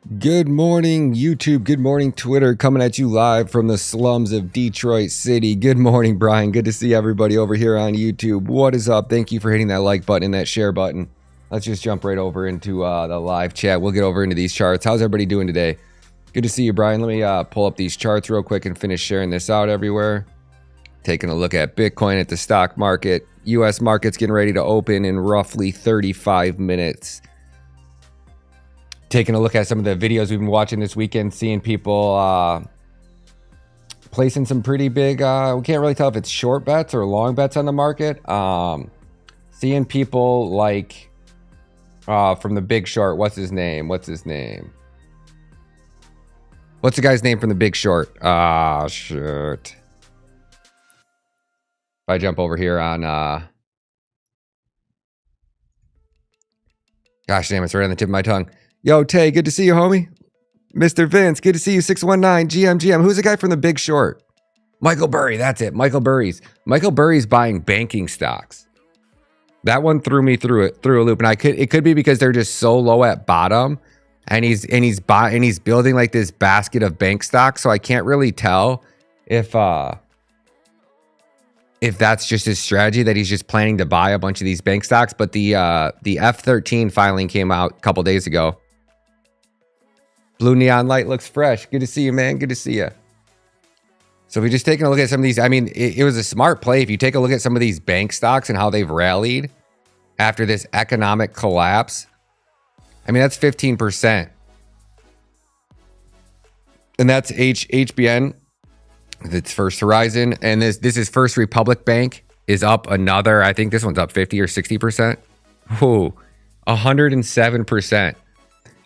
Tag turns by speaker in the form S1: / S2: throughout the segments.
S1: Good morning, YouTube. Good morning, Twitter. Coming at you live from the slums of Detroit City. Good morning, Brian. Good to see everybody over here on YouTube. What is up? Thank you for hitting that like button and that share button. Let's just jump right over into the live chat. We'll get over into these charts. How's everybody doing today? Good to see you, Brian. Let me pull up these charts real quick and finish sharing this out everywhere. Taking a look at Bitcoin at the stock market. U.S. market's getting ready to open in roughly 35 minutes. Taking a look at some of the videos we've been watching this weekend, seeing people placing some pretty big, we can't really tell if it's short bets or long bets on the market. Seeing people like from the Big Short, what's his name? What's the guy's name from the Big Short? Shit. If I jump over here on, gosh damn, it's right on the tip of my tongue. Yo, Tay, good to see you, homie. Mr. Vince, good to see you. 619 GM. Who's the guy from the Big Short? Michael Burry, that's it. Michael Burry's buying banking stocks. That one threw me through a loop, and it could be because they're just so low at bottom, and he's building like this basket of bank stocks. So I can't really tell if that's just his strategy, that he's just planning to buy a bunch of these bank stocks. But the F13 filing came out a couple days ago. Blue neon light looks fresh. Good to see you, man. Good to see you. So we just taking a look at some of these. I mean, it was a smart play. If you take a look at some of these bank stocks and how they've rallied after this economic collapse, I mean, that's 15%. And that's HBN. It's First Horizon. And this is First Republic Bank is up another. I think this one's up 50 or 60%. Whoa, 107%.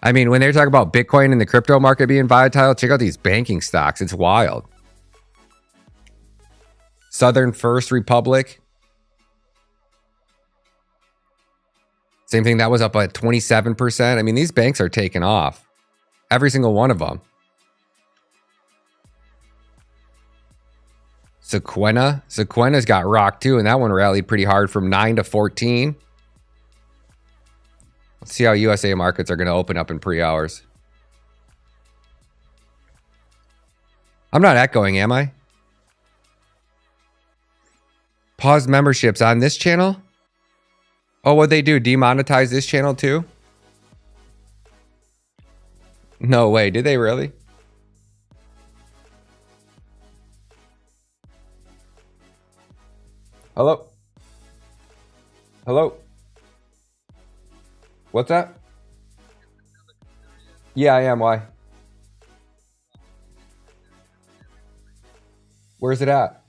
S1: I mean, when they're talking about Bitcoin and the crypto market being volatile, check out these banking stocks. It's wild. Southern First Republic. Same thing. That was up at 27%. I mean, these banks are taking off. Every single one of them. Sequena's got rocked too, and that one rallied pretty hard from 9 to 14. Let's see how USA markets are going to open up in pre-hours. I'm not echoing, am I? Pause memberships on this channel? Oh, what'd they do? Demonetize this channel too? No way. Did they really? Hello? Hello? What's that? Yeah, I am. Why? Where's it at?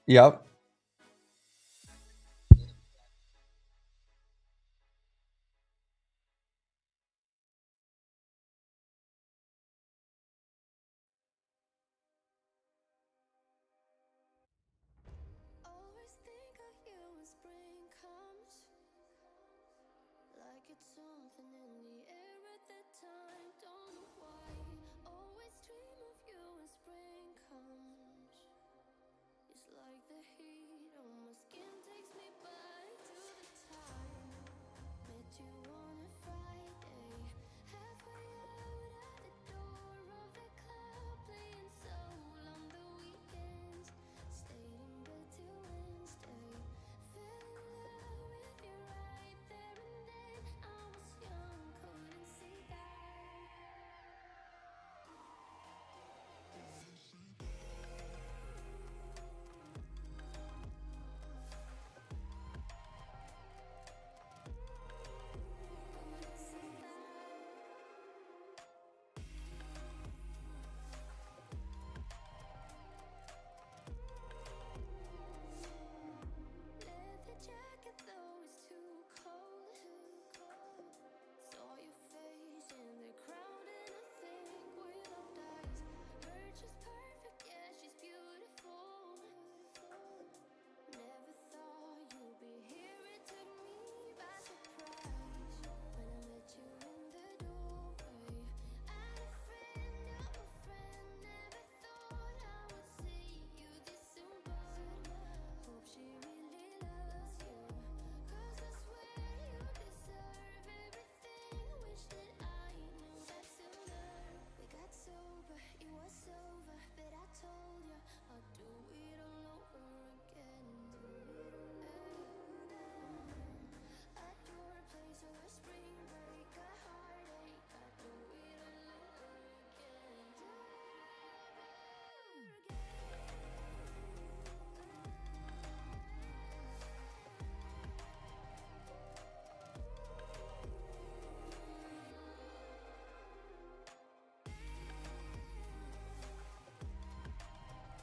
S1: Yep.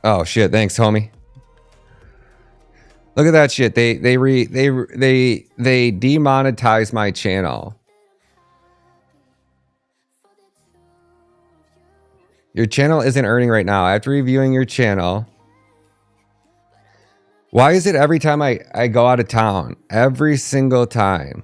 S1: Oh shit, thanks, homie. Look at that shit. They demonetized my channel. Your channel isn't earning right now. After reviewing your channel. Why is it every time I go out of town? Every single time.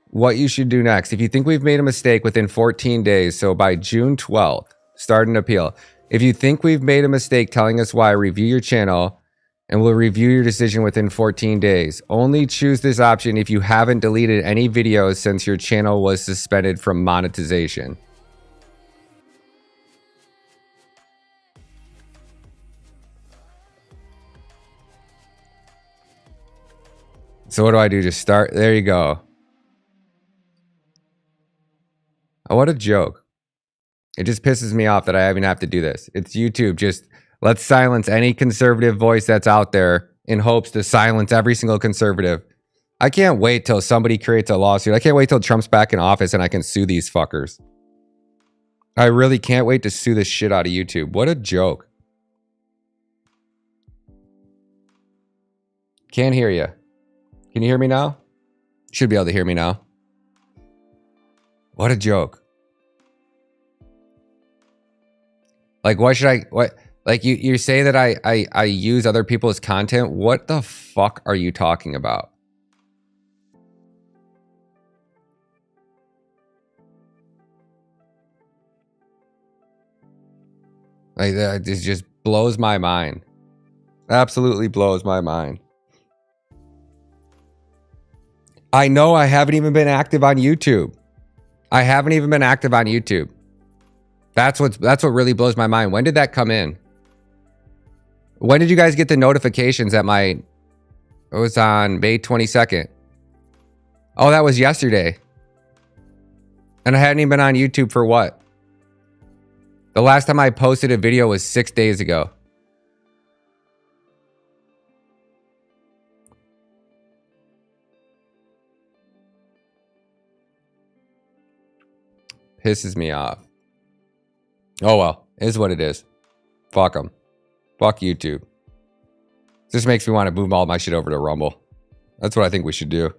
S1: What you should do next. If you think we've made a mistake within 14 days, so by June 12th, start an appeal. If you think we've made a mistake telling us why, review your channel and we'll review your decision within 14 days. Only choose this option if you haven't deleted any videos since your channel was suspended from monetization. So what do I do? Just start. There you go. Oh, what a joke. It just pisses me off that I even have to do this. It's YouTube. Just let's silence any conservative voice that's out there in hopes to silence every single conservative. I can't wait till somebody creates a lawsuit. I can't wait till Trump's back in office and I can sue these fuckers. I really can't wait to sue the shit out of YouTube. What a joke. Can't hear you. Can you hear me now? Should be able to hear me now. What a joke. Like, what should I, what, like you say that I use other people's content. What the fuck are you talking about? Like that, this just blows my mind. Absolutely blows my mind. I know I haven't even been active on YouTube. I haven't even been active on YouTube. That's what really blows my mind. When did that come in? When did you guys get the notifications that it was on May 22nd? Oh, that was yesterday. And I hadn't even been on YouTube for what? The last time I posted a video was 6 days ago. Pisses me off. Oh well, it is what it is. Fuck them. Fuck YouTube. This makes me want to move all my shit over to Rumble. That's what I think we should do.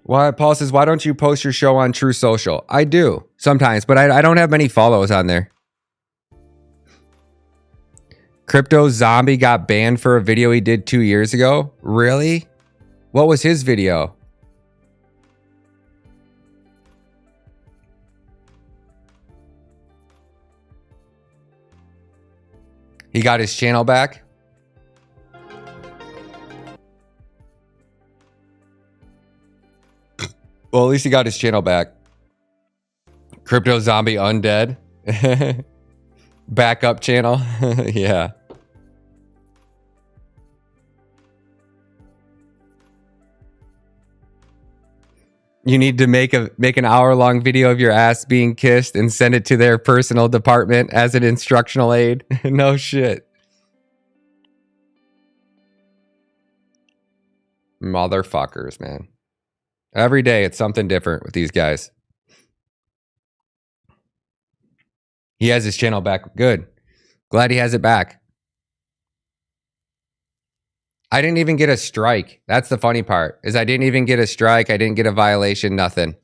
S1: Why, Paul says, why don't you post your show on True Social? I do sometimes, but I don't have many follows on there. Crypto Zombie got banned for a video he did 2 years ago. Really? What was his video? He got his channel back. Well, at least he got his channel back. Crypto Zombie Undead. Backup channel. Yeah. You need to make an hour-long video of your ass being kissed and send it to their personal department as an instructional aid. No shit. Motherfuckers, man. Every day it's something different with these guys. He has his channel back. Good. Glad he has it back. I didn't even get a strike. That's the funny part, is I didn't even get a strike. I didn't get a violation, nothing.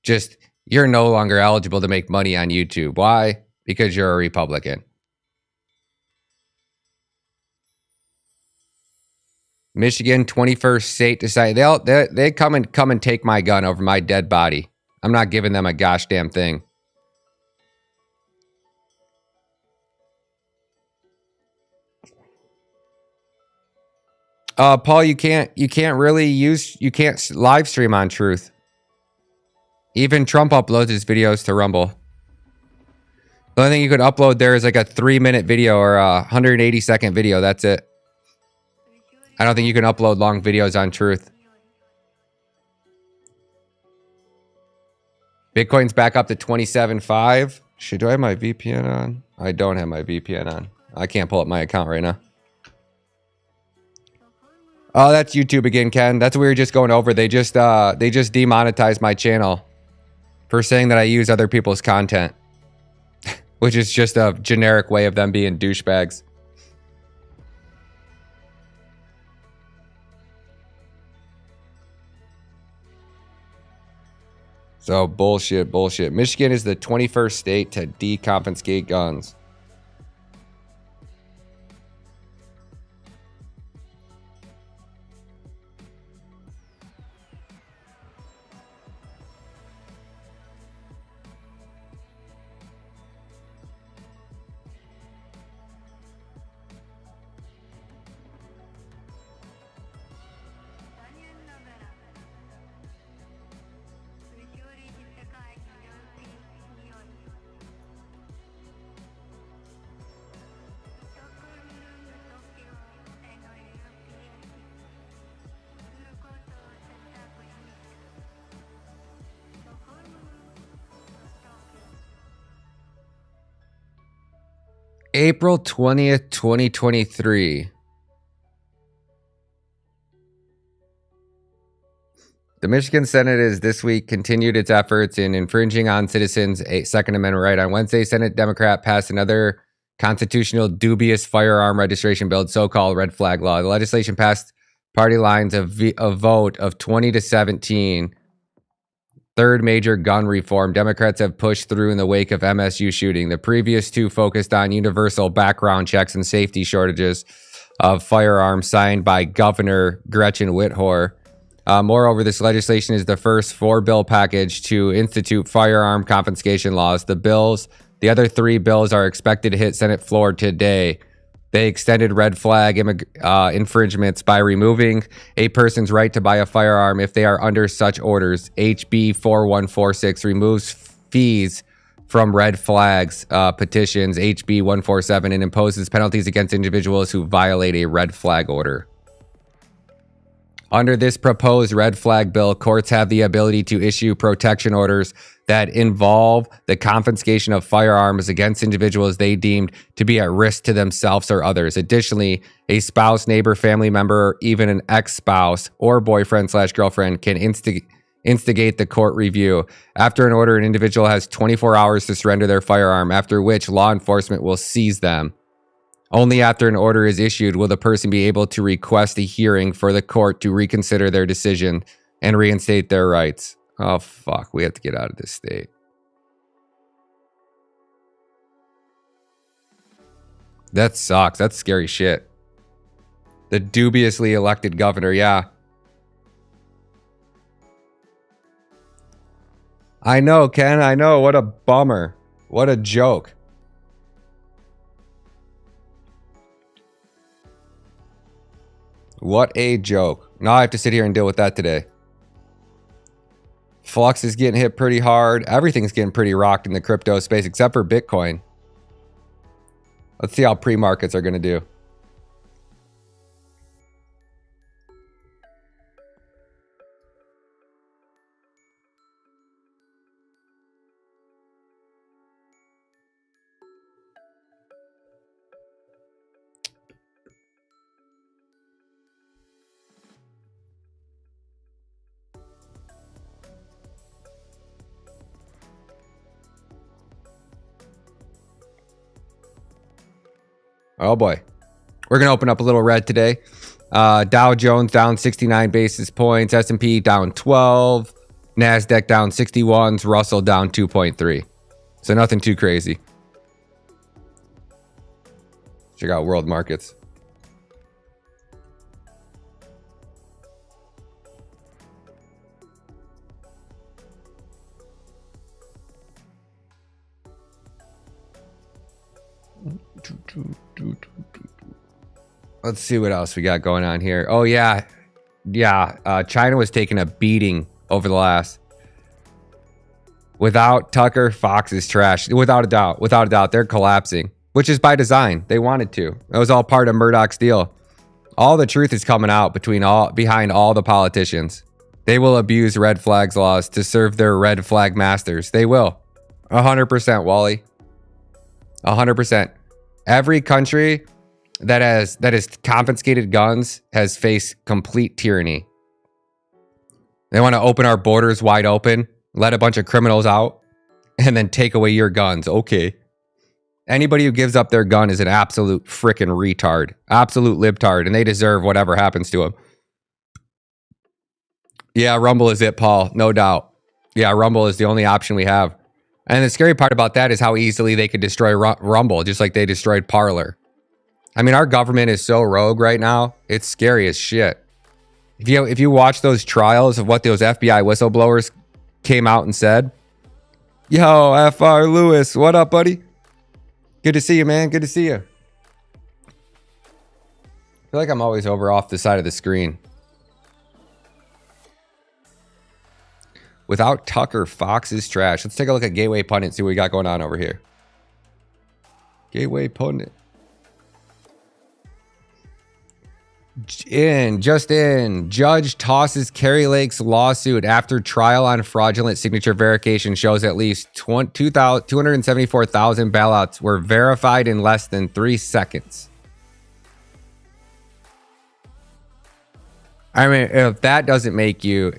S1: Just, you're no longer eligible to make money on YouTube. Why? Because you're a Republican. Michigan, 21st state decide they come and take my gun over my dead body. I'm not giving them a gosh damn thing. Paul, you can't live stream on Truth. Even Trump uploads his videos to Rumble. The only thing you could upload there is like a 3-minute video or a 180-second video. That's it. I don't think you can upload long videos on Truth. Bitcoin's back up to 27.5. Shit, do I have my VPN on? I don't have my VPN on. I can't pull up my account right now. Oh, that's YouTube again, Ken. That's what we were just going over. They just demonetized my channel for saying that I use other people's content. which is just a generic way of them being douchebags. So bullshit. Michigan is the 21st state to deconfiscate guns. April 20th, 2023. The Michigan Senate has this week continued its efforts in infringing on citizens' Second Amendment right. On Wednesday, Senate Democrat passed another constitutional dubious firearm registration bill, so-called red flag law. The legislation passed party lines of a vote of 20-17. Third major gun reform Democrats have pushed through in the wake of MSU shooting. The previous two focused on universal background checks and safety shortages of firearms signed by Governor Gretchen Whitmer. Moreover, this legislation is the first four-bill package to institute firearm confiscation laws. The other three bills are expected to hit Senate floor today. They extended red flag infringements by removing a person's right to buy a firearm if they are under such orders. HB 4146 removes fees from red flags petitions, HB 147, and imposes penalties against individuals who violate a red flag order. Under this proposed red flag bill, courts have the ability to issue protection orders that involve the confiscation of firearms against individuals they deemed to be at risk to themselves or others. Additionally, a spouse, neighbor, family member, or even an ex-spouse or boyfriend/girlfriend can instigate the court review. After an order, an individual has 24 hours to surrender their firearm, after which law enforcement will seize them. Only after an order is issued will the person be able to request a hearing for the court to reconsider their decision and reinstate their rights. Oh, fuck. We have to get out of this state. That sucks. That's scary shit. The dubiously elected governor, yeah. I know, Ken. I know. What a bummer. What a joke. What a joke. Now I have to sit here and deal with that today. Flux is getting hit pretty hard. Everything's getting pretty rocked in the crypto space except for Bitcoin. Let's see how pre-markets are going to do. Oh boy. We're going to open up a little red today. Dow Jones down 69 basis points. S&P down 12. NASDAQ down 61s. Russell down 2.3. So nothing too crazy. Check out world markets. Let's see what else we got going on here. Oh yeah. China was taking a beating over the last. Without Tucker, Fox is trash. Without a doubt, they're collapsing, which is by design. They wanted to. It was all part of Murdoch's deal. All the truth is coming out behind all the politicians. They will abuse red flags laws to serve their red flag masters. They will. 100%, Wally. 100%. Every country that has confiscated guns has faced complete tyranny. They want to open our borders wide open, let a bunch of criminals out, and then take away your guns. Okay. Anybody who gives up their gun is an absolute freaking retard, absolute libtard, and they deserve whatever happens to them. Yeah, Rumble is it, Paul. No doubt. Yeah, Rumble is the only option we have. And the scary part about that is how easily they could destroy Rumble, just like they destroyed Parler. I mean, our government is so rogue right now. It's scary as shit. If you watch those trials of what those FBI whistleblowers came out and said, yo, FR Lewis, what up, buddy? Good to see you, man. Good to see you. I feel like I'm always over off the side of the screen. Without Tucker, Fox is trash. Let's take a look at Gateway Pundit and see what we got going on over here. Gateway Pundit. Judge tosses Kerry Lake's lawsuit after trial on fraudulent signature verification shows at least 274,000 ballots were verified in less than 3 seconds. I mean, if that doesn't make you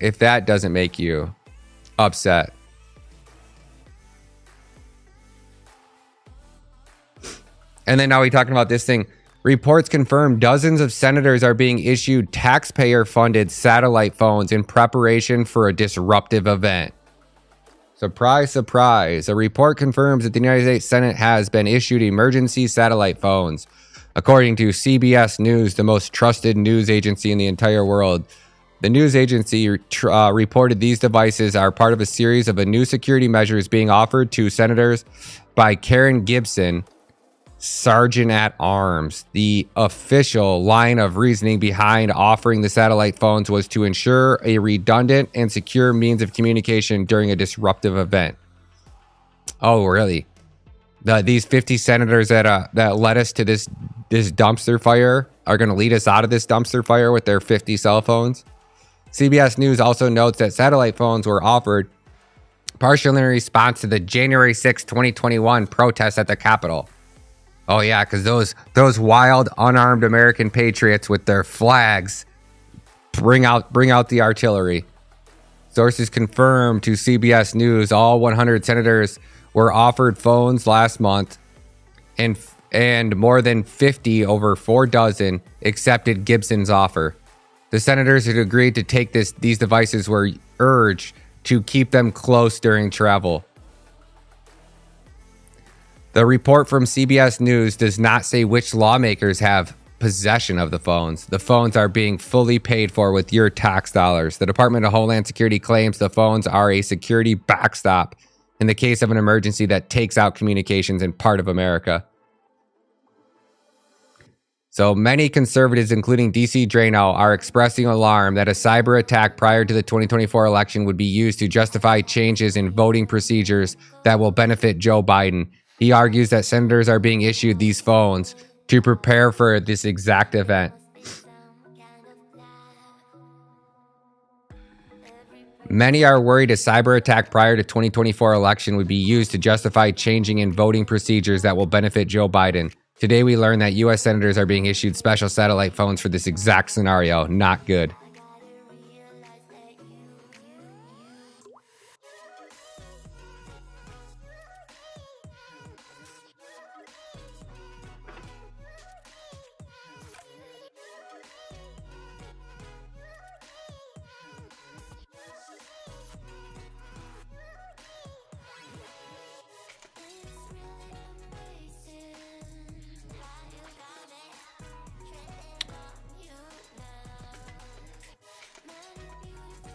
S1: upset. And then now we're talking about this thing. Reports confirm dozens of senators are being issued taxpayer-funded satellite phones in preparation for a disruptive event. Surprise, surprise. A report confirms that the United States Senate has been issued emergency satellite phones. According to CBS News, the most trusted news agency in the entire world, the news agency reported these devices are part of a series of new security measures being offered to senators by Karen Gibson, Sergeant at Arms. The official line of reasoning behind offering the satellite phones was to ensure a redundant and secure means of communication during a disruptive event. Oh, really? These 50 senators that led us to this dumpster fire are going to lead us out of this dumpster fire with their 50 cell phones? CBS News also notes that satellite phones were offered partially in response to the January 6, 2021 protests at the Capitol. Oh yeah, because those wild unarmed American patriots with their flags bring out the artillery. Sources confirmed to CBS News all 100 senators were offered phones last month, and more than 50 over 4 dozen accepted Gibson's offer. The senators who agreed to take these devices were urged to keep them close during travel. The report from CBS News does not say which lawmakers have possession of the phones. The phones are being fully paid for with your tax dollars. The Department of Homeland Security claims the phones are a security backstop in the case of an emergency that takes out communications in part of America. So many conservatives, including DC Drano, are expressing alarm that a cyber attack prior to the 2024 election would be used to justify changes in voting procedures that will benefit Joe Biden. He argues that senators are being issued these phones to prepare for this exact event. Many are worried a cyber attack prior to 2024 election would be used to justify changing in voting procedures that will benefit Joe Biden. Today we learned that U.S. senators are being issued special satellite phones for this exact scenario. Not good.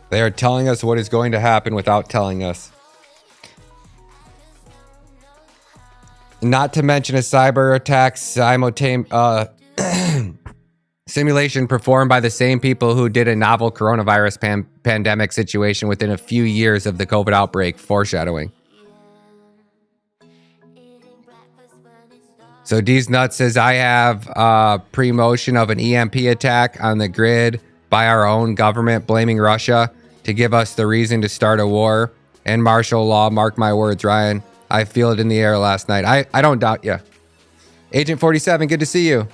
S1: They are telling us what is going to happen without telling us. Not to mention a cyber attack simulation performed by the same people who did a novel coronavirus pandemic situation within a few years of the COVID outbreak. Foreshadowing. So D's Nuts says, I have pre-motion of an EMP attack on the grid by our own government blaming Russia to give us the reason to start a war and martial law. Mark my words, Ryan. I feel it in the air last night. I don't doubt you. Agent 47, good to see you.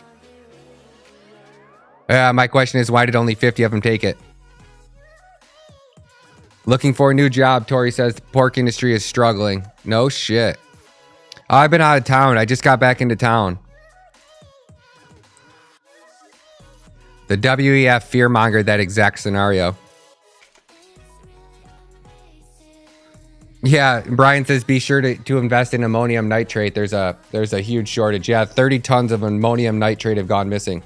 S1: My question is, why did only 50 of them take it? Looking for a new job, Tori says. The pork industry is struggling. No shit. I've been out of town. I just got back into town. The WEF fearmongered that exact scenario. Yeah, Brian says be sure to invest in ammonium nitrate. There's a huge shortage. Yeah, 30 tons of ammonium nitrate have gone missing.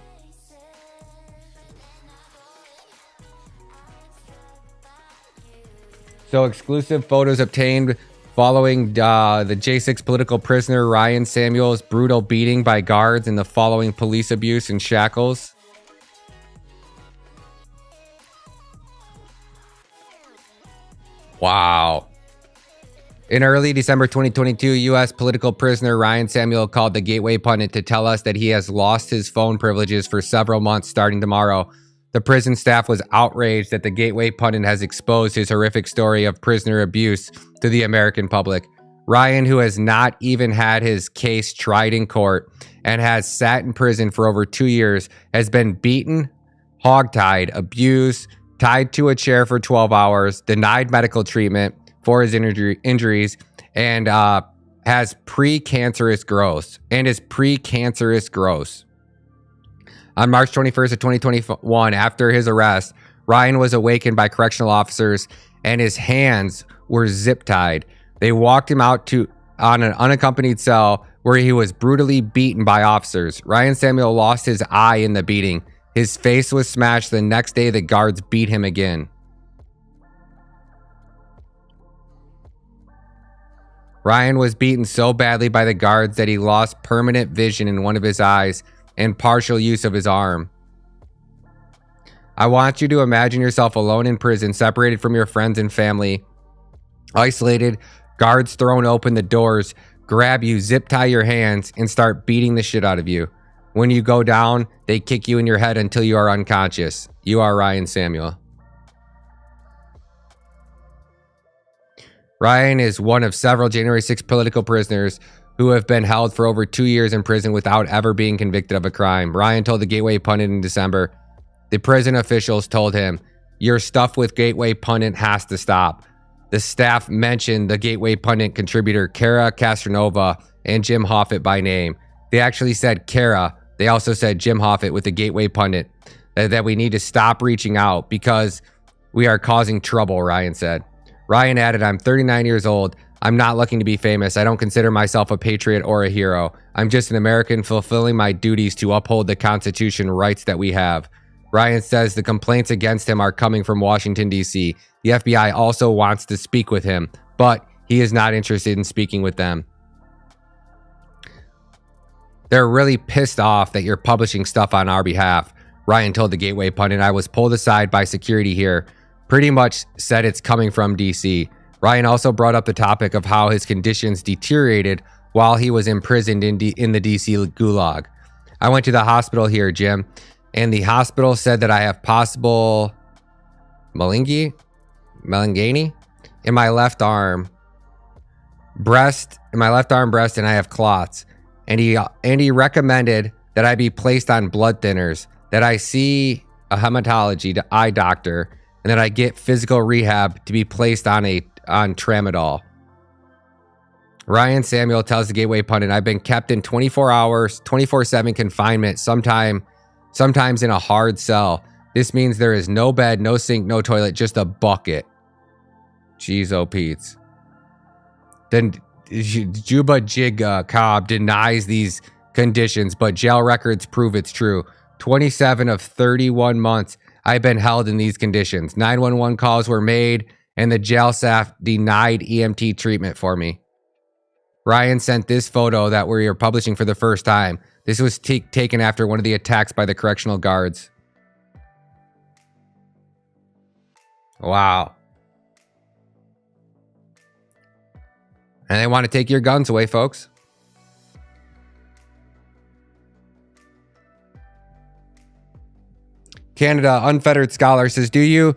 S1: So exclusive photos obtained following the J6 political prisoner Ryan Samuel's brutal beating by guards and the following police abuse and shackles. Wow. In early December 2022, U.S. political prisoner Ryan Samuel called the Gateway Pundit to tell us that he has lost his phone privileges for several months starting tomorrow. The prison staff was outraged that the Gateway Pundit has exposed his horrific story of prisoner abuse to the American public. Ryan, who has not even had his case tried in court and has sat in prison for over 2 years, has been beaten, hogtied, abused, tied to a chair for 12 hours, denied medical treatment for his injuries, and has precancerous growth. On March 21st of 2021, after his arrest, Ryan was awakened by correctional officers and his hands were zip tied. They walked him out on an unaccompanied cell where he was brutally beaten by officers. Ryan Samuel lost his eye in the beating. His face was smashed. The next day, the guards beat him again. Ryan was beaten so badly by the guards that he lost permanent vision in one of his eyes and partial use of his arm. I want you to imagine yourself alone in prison, separated from your friends and family, isolated, guards thrown open the doors, grab you, zip tie your hands, and start beating the shit out of you. When you go down, they kick you in your head until you are unconscious. You are Ryan Samuel. Ryan is one of several January 6th political prisoners who have been held for over 2 years in prison without ever being convicted of a crime. Ryan told the Gateway Pundit in December. The prison officials told him, "Your stuff with Gateway Pundit has to stop." The staff mentioned the Gateway Pundit contributor Kara Castronova and Jim Hoffett by name. They actually said Kara. They also said Jim Hoffett with the Gateway Pundit, that we need to stop reaching out because we are causing trouble, Ryan said. Ryan added, "I'm 39 years old. I'm not looking to be famous. I don't consider myself a patriot or a hero. I'm just an American fulfilling my duties to uphold the Constitution rights that we have." Ryan says the complaints against him are coming from Washington, D.C. The FBI also wants to speak with him, but he is not interested in speaking with them. "They're really pissed off that you're publishing stuff on our behalf," Ryan told the Gateway Pundit. "I was pulled aside by security here. Pretty much said it's coming from DC. Ryan also brought up the topic of how his conditions deteriorated while he was imprisoned in the DC gulag. "I went to the hospital here, Jim, and the hospital said that I have possible melangiani in my left arm, breast, and I have clots. And he recommended that I be placed on blood thinners, that I see a hematology eye doctor, and that I get physical rehab to be placed on tramadol." Ryan Samuel tells the Gateway Pundit, "I've been kept in 24 hours, 24/7 confinement, sometimes in a hard cell. This means there is no bed, no sink, no toilet, just a bucket." Jeez, oh Pete's. Then Juba Jig Cobb denies these conditions, but jail records prove it's true. 27 of 31 months I've been held in these conditions. 911 calls were made, and the jail staff denied EMT treatment for me. Ryan sent this photo that we are publishing for the first time. This was taken after one of the attacks by the correctional guards. Wow. And they want to take your guns away, folks. Canada Unfettered Scholar says, do you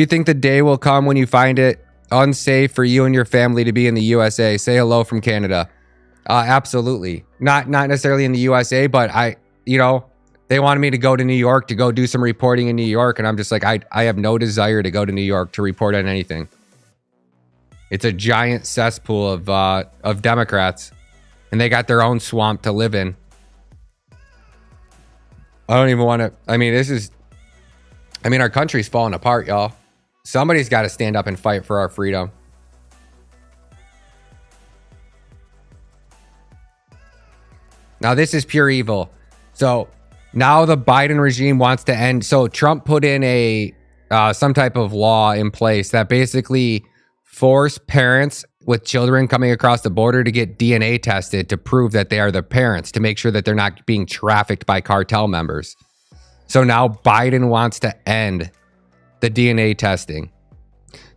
S1: think the day will come when you find it unsafe for you and your family to be in the USA? Say hello from Canada. Absolutely. Not necessarily in the USA, but they wanted me to go to New York to go do some reporting in New York, and I'm just like, I have no desire to go to New York to report on anything. It's a giant cesspool of Democrats. and they got their own swamp to live in. I don't even want to. I mean, our country's falling apart, y'all. Somebody's got to stand up and fight for our freedom. Now, this is pure evil. So now the Biden regime wants to end. So Trump put in some type of law in place that basically forced parents with children coming across the border to get DNA tested to prove that they are the parents, to make sure that they're not being trafficked by cartel members. So now Biden wants to end the DNA testing.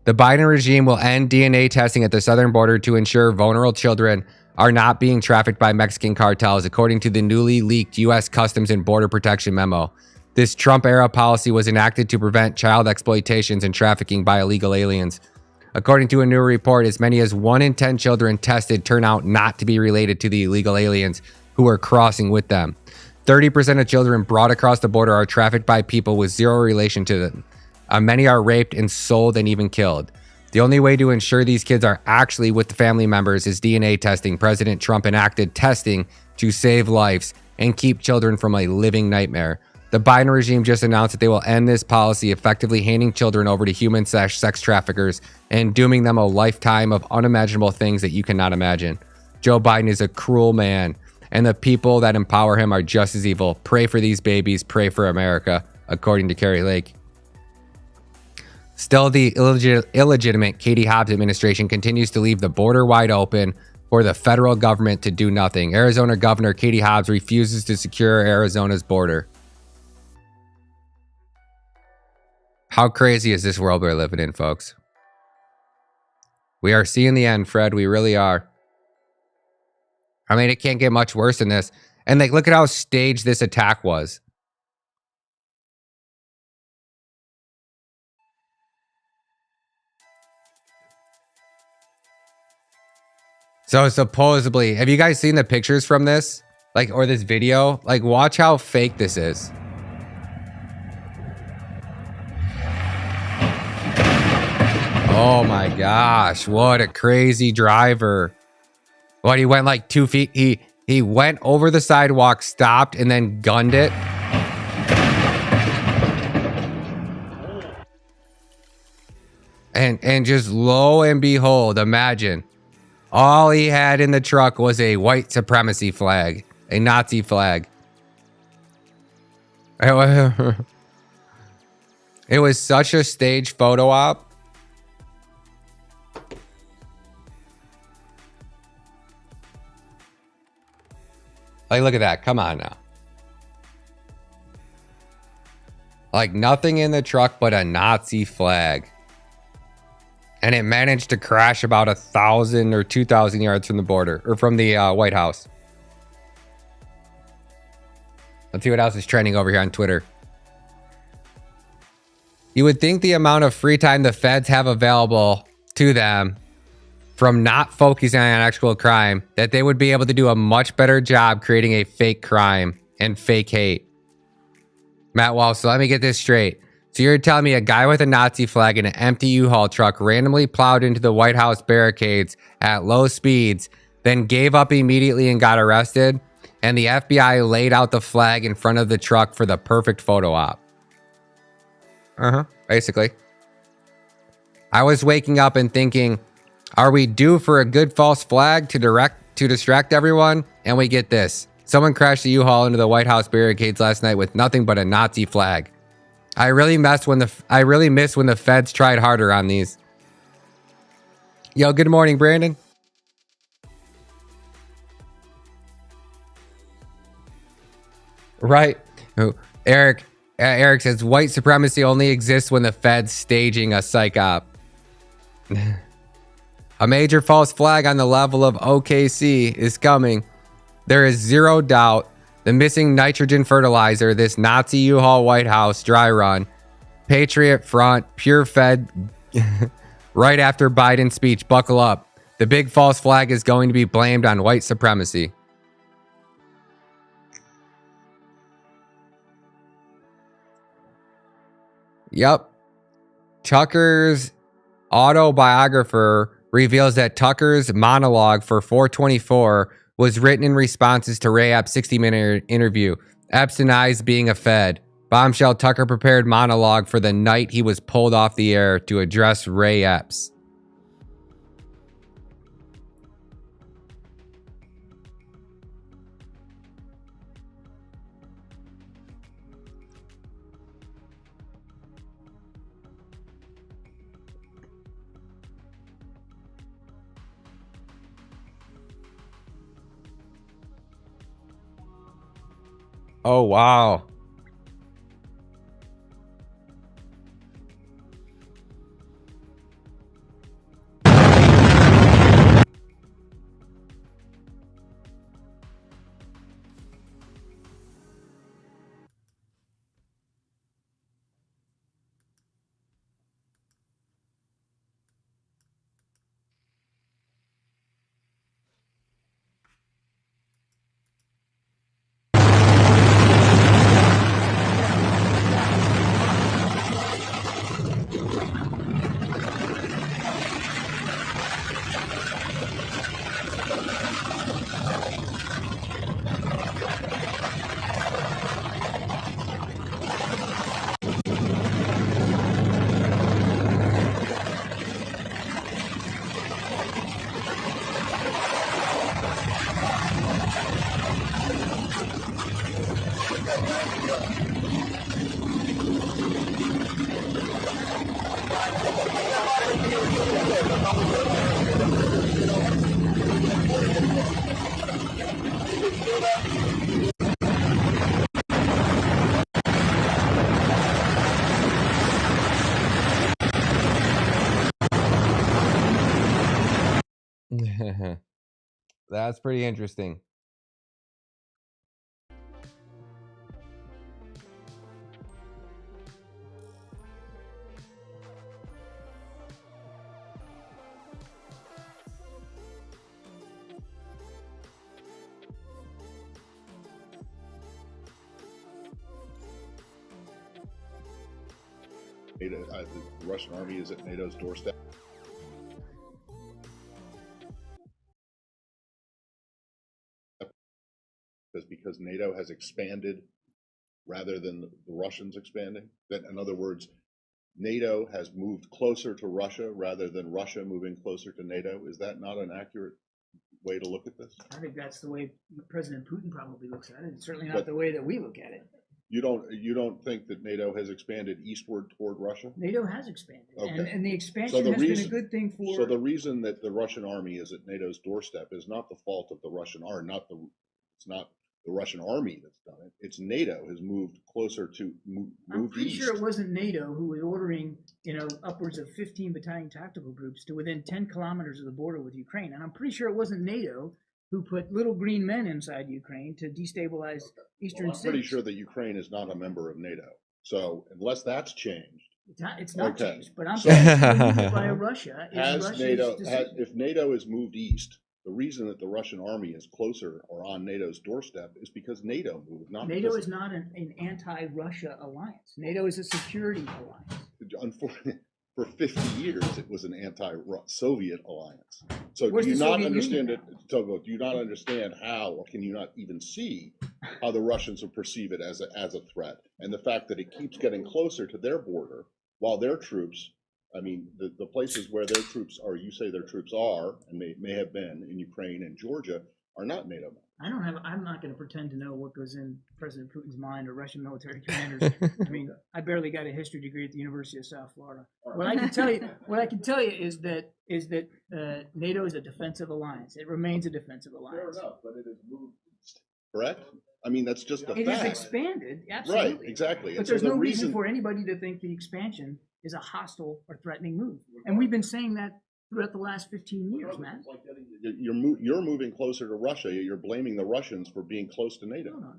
S1: The Biden regime will end DNA testing at the southern border to ensure vulnerable children are not being trafficked by Mexican cartels, according to the newly leaked U.S. Customs and Border Protection memo. This Trump-era policy was enacted to prevent child exploitations and trafficking by illegal aliens. According to a new report, as many as 1 in 10 children tested turn out not to be related to the illegal aliens who are crossing with them. 30% of children brought across the border are trafficked by people with zero relation to them. Many are raped and sold and even killed. The only way to ensure these kids are actually with the family members is DNA testing. President Trump enacted testing to save lives and keep children from a living nightmare. The Biden regime just announced that they will end this policy, effectively handing children over to human sex traffickers and dooming them a lifetime of unimaginable things that you cannot imagine. Joe Biden is a cruel man, and the people that empower him are just as evil. Pray for these babies, pray for America, according to Carrie Lake. Still, the illegitimate Katie Hobbs administration continues to leave the border wide open for the federal government to do nothing. Arizona Governor Katie Hobbs refuses to secure Arizona's border. How crazy is this world we're living in, folks? We are seeing the end, Fred. We really are. I mean, it can't get much worse than this. And like, look at how staged this attack was. So supposedly, have you guys seen the pictures from this? Like, or this video? Like, watch how fake this is. Oh my gosh, what a crazy driver. What, he went like 2 feet? He went over the sidewalk, stopped, and then gunned it. And just lo and behold, imagine. All he had in the truck was a white supremacy flag, a Nazi flag. It was such a staged photo op. Like, look at that. Come on now. Like, nothing in the truck but a Nazi flag. And it managed to crash about 1,000 or 2,000 yards from the border, or from the White House. Let's see what else is trending over here on Twitter. You would think the amount of free time the feds have available to them from not focusing on actual crime, that they would be able to do a much better job creating a fake crime and fake hate. Matt Walsh, so let me get this straight. So you're telling me a guy with a Nazi flag in an empty U-Haul truck randomly plowed into the White House barricades at low speeds, then gave up immediately and got arrested, and the FBI laid out the flag in front of the truck for the perfect photo op? Basically. I was waking up and thinking, are we due for a good false flag to distract everyone? And we get this. Someone crashed the U-Haul into the White House barricades last night with nothing but a Nazi flag. I really miss when the feds tried harder on these. Yo, good morning, Brandon. Right. Eric says white supremacy only exists when the feds staging a psych op. A major false flag on the level of OKC is coming. There is zero doubt the missing nitrogen fertilizer, this Nazi U-Haul White House dry run, Patriot Front, pure fed right after Biden's speech. Buckle up. The big false flag is going to be blamed on white supremacy. Yep. Tucker's autobiographer reveals that Tucker's monologue for 424 was written in responses to Ray Epps' 60-minute interview. Epps denies being a Fed. Bombshell Tucker prepared monologue for the night he was pulled off the air to address Ray Epps. Oh, wow. That's pretty interesting.
S2: The Russian army is at NATO's doorstep. Because NATO has expanded rather than the Russians expanding. That, in other words, NATO has moved closer to Russia rather than Russia moving closer to NATO. Is that not an accurate way to look at this?
S3: I think that's the way President Putin probably looks at it. It's certainly not the way that we look at it.
S2: You don't think that NATO has expanded eastward toward Russia?
S3: NATO has expanded,
S2: okay.
S3: and the expansion has been a good thing for.
S2: So the reason that the Russian army is at NATO's doorstep is not the fault of the Russian army. It's not the Russian army that's done it. It's NATO has moved closer to moved
S3: I'm pretty
S2: east.
S3: sure it wasn't NATO who was ordering, upwards of 15 battalion tactical groups to within 10 kilometers of the border with Ukraine, and I'm pretty sure it wasn't NATO who put little green men inside Ukraine to destabilize eastern
S2: I'm pretty sure that Ukraine is not a member of NATO. So unless that's changed,
S3: it's not
S2: okay.
S3: changed. But I'm saying by Russia is
S2: if NATO is moved east, the reason that the Russian army is closer or on NATO's doorstep is because NATO moved. Not
S3: NATO is not an anti-Russia alliance. NATO is a security alliance.
S2: Unfortunately, for 50 years, it was an anti-Soviet alliance. So
S3: Where's
S2: do you not
S3: Soviet
S2: understand
S3: Union
S2: it, Togo? Do you not understand how, or can you not even see how the Russians will perceive it as a threat? And the fact that it keeps getting closer to their border while their troops, I mean, the places where their troops are, you say their troops are, and may have been in Ukraine and Georgia, are not NATO members.
S3: I'm not going to pretend to know what goes in President Putin's mind or Russian military commanders. I mean, I barely got a history degree at the University of South Florida. What I can tell you is that NATO is a defensive alliance. It remains a defensive alliance.
S2: Fair enough, but it has moved east. Correct? I mean, that's just a fact.
S3: It has expanded, absolutely.
S2: Right, exactly.
S3: But there's no reason for anybody to think the expansion is a hostile or threatening move. And we've been saying that throughout the last 15 years, man.
S2: You're moving closer to Russia. You're blaming the Russians for being close to NATO.
S3: No.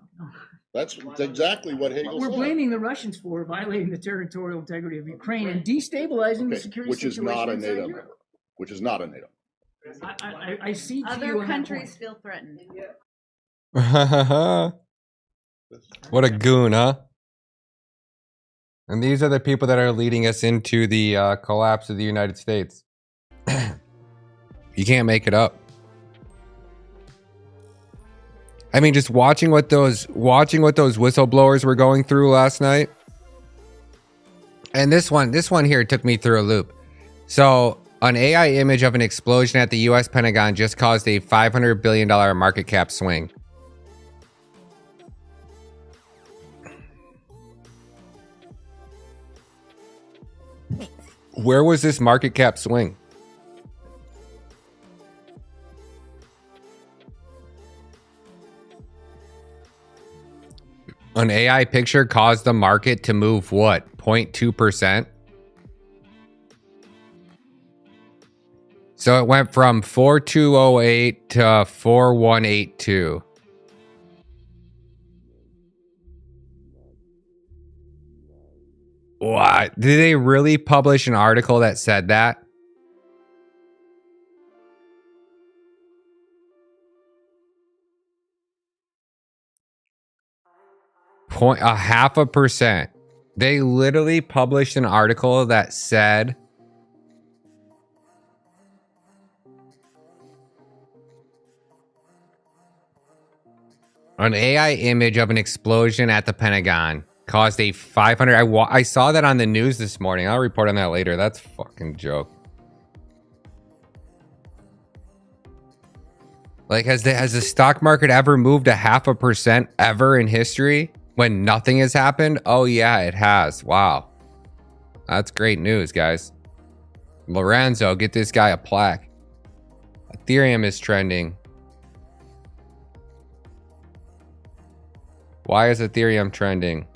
S2: That's exactly what Hegel said.
S3: We're blaming the Russians for violating the territorial integrity of Ukraine and destabilizing the security situation.
S2: Which is not a NATO member. Which is not a NATO.
S3: I see
S4: other countries feel threatened.
S1: What a goon, huh? And these are the people that are leading us into the collapse of the United States. You can't make it up. I mean, just watching what those whistleblowers were going through last night. And this one here took me through a loop. So an AI image of an explosion at the US Pentagon just caused a $500 billion market cap swing. Where was this market cap swing? An AI picture caused the market to move what? 0.2%? So it went from 4208 to 4182. What? Did they really publish an article that said that? Point a 0.5%. They literally published an article that said an AI image of an explosion at the Pentagon caused a 500. I saw that on the news this morning. I'll report on that later. That's a fucking joke. Like, has the stock market ever moved a 0.5% ever in history when nothing has happened? Oh yeah, it has. Wow, that's great news, guys. Lorenzo, get this guy a plaque. Ethereum is trending. Why is Ethereum trending?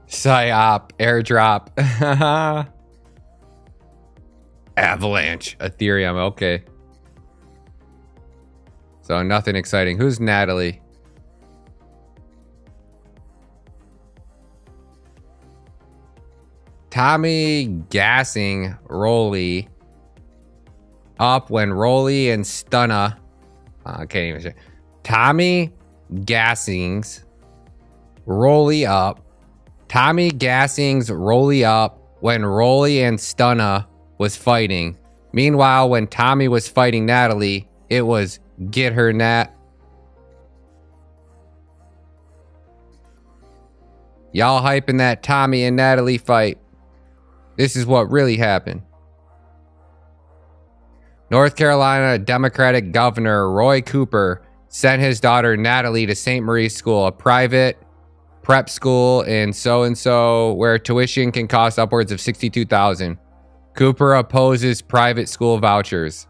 S1: PSYOP, airdrop. Avalanche, Ethereum, okay. So nothing exciting. Who's Natalie? Tommy gassing Rolly up when Rolly and Stunna. I can't even say. Tommy gassings Rolly up. Tommy gassings Rolly up when Rolly and Stunna was fighting. Meanwhile, when Tommy was fighting Natalie, it was get her Nat. Y'all hyping that Tommy and Natalie fight. This is what really happened. North Carolina Democratic Governor Roy Cooper sent his daughter Natalie to St. Mary's School, a private prep school in so-and-so where tuition can cost upwards of $62,000. Cooper opposes private school vouchers.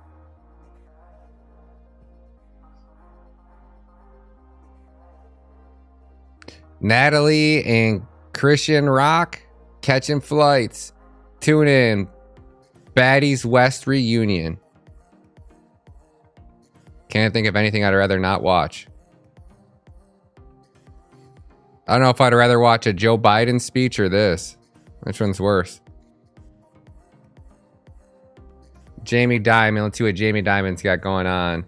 S1: Natalie and Christian Rock catching flights. Tune in. Baddies West reunion. Can't think of anything I'd rather not watch. I don't know if I'd rather watch a Joe Biden speech or this. Which one's worse? Jamie Dimon. Let's see what Jamie Dimon's got going on.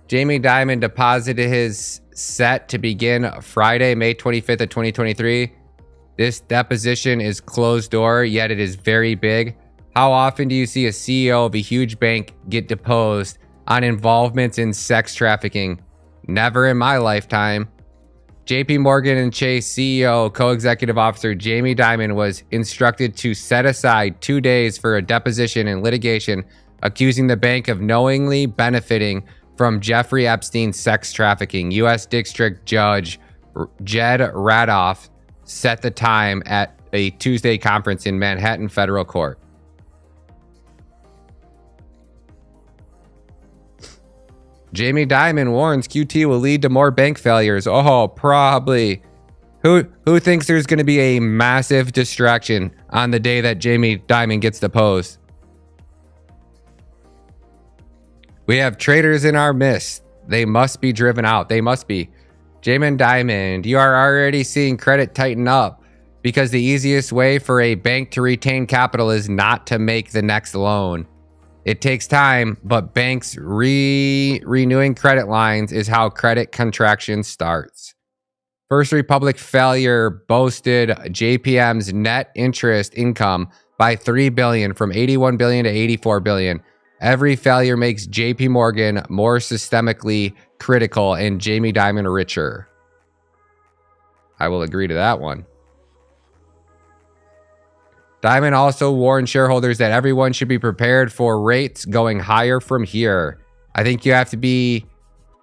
S1: Jamie Dimon deposited his set to begin Friday, May 25th of 2023. This deposition is closed door, yet it is very big. How often do you see a CEO of a huge bank get deposed on involvements in sex trafficking? Never in my lifetime. JP Morgan and Chase CEO, co-executive officer Jamie Dimon was instructed to set aside 2 days for a deposition in litigation accusing the bank of knowingly benefiting from Jeffrey Epstein's sex trafficking. U.S. District Judge Jed Radoff set the time at a Tuesday conference in Manhattan Federal Court. Jamie Dimon warns QT will lead to more bank failures. Oh, probably. Who thinks there's going to be a massive distraction on the day that Jamie Dimon gets deposed? We have traitors in our midst. They must be driven out. They must be. Jamie Dimon, you are already seeing credit tighten up because the easiest way for a bank to retain capital is not to make the next loan. It takes time, but banks renewing credit lines is how credit contraction starts. First Republic failure boosted JPM's net interest income by $3 billion from $81 billion to $84 billion. Every failure makes JP Morgan more systemically critical and Jamie Dimon richer. I will agree to that one. Dimon also warned shareholders that everyone should be prepared for rates going higher from here. I think you have to be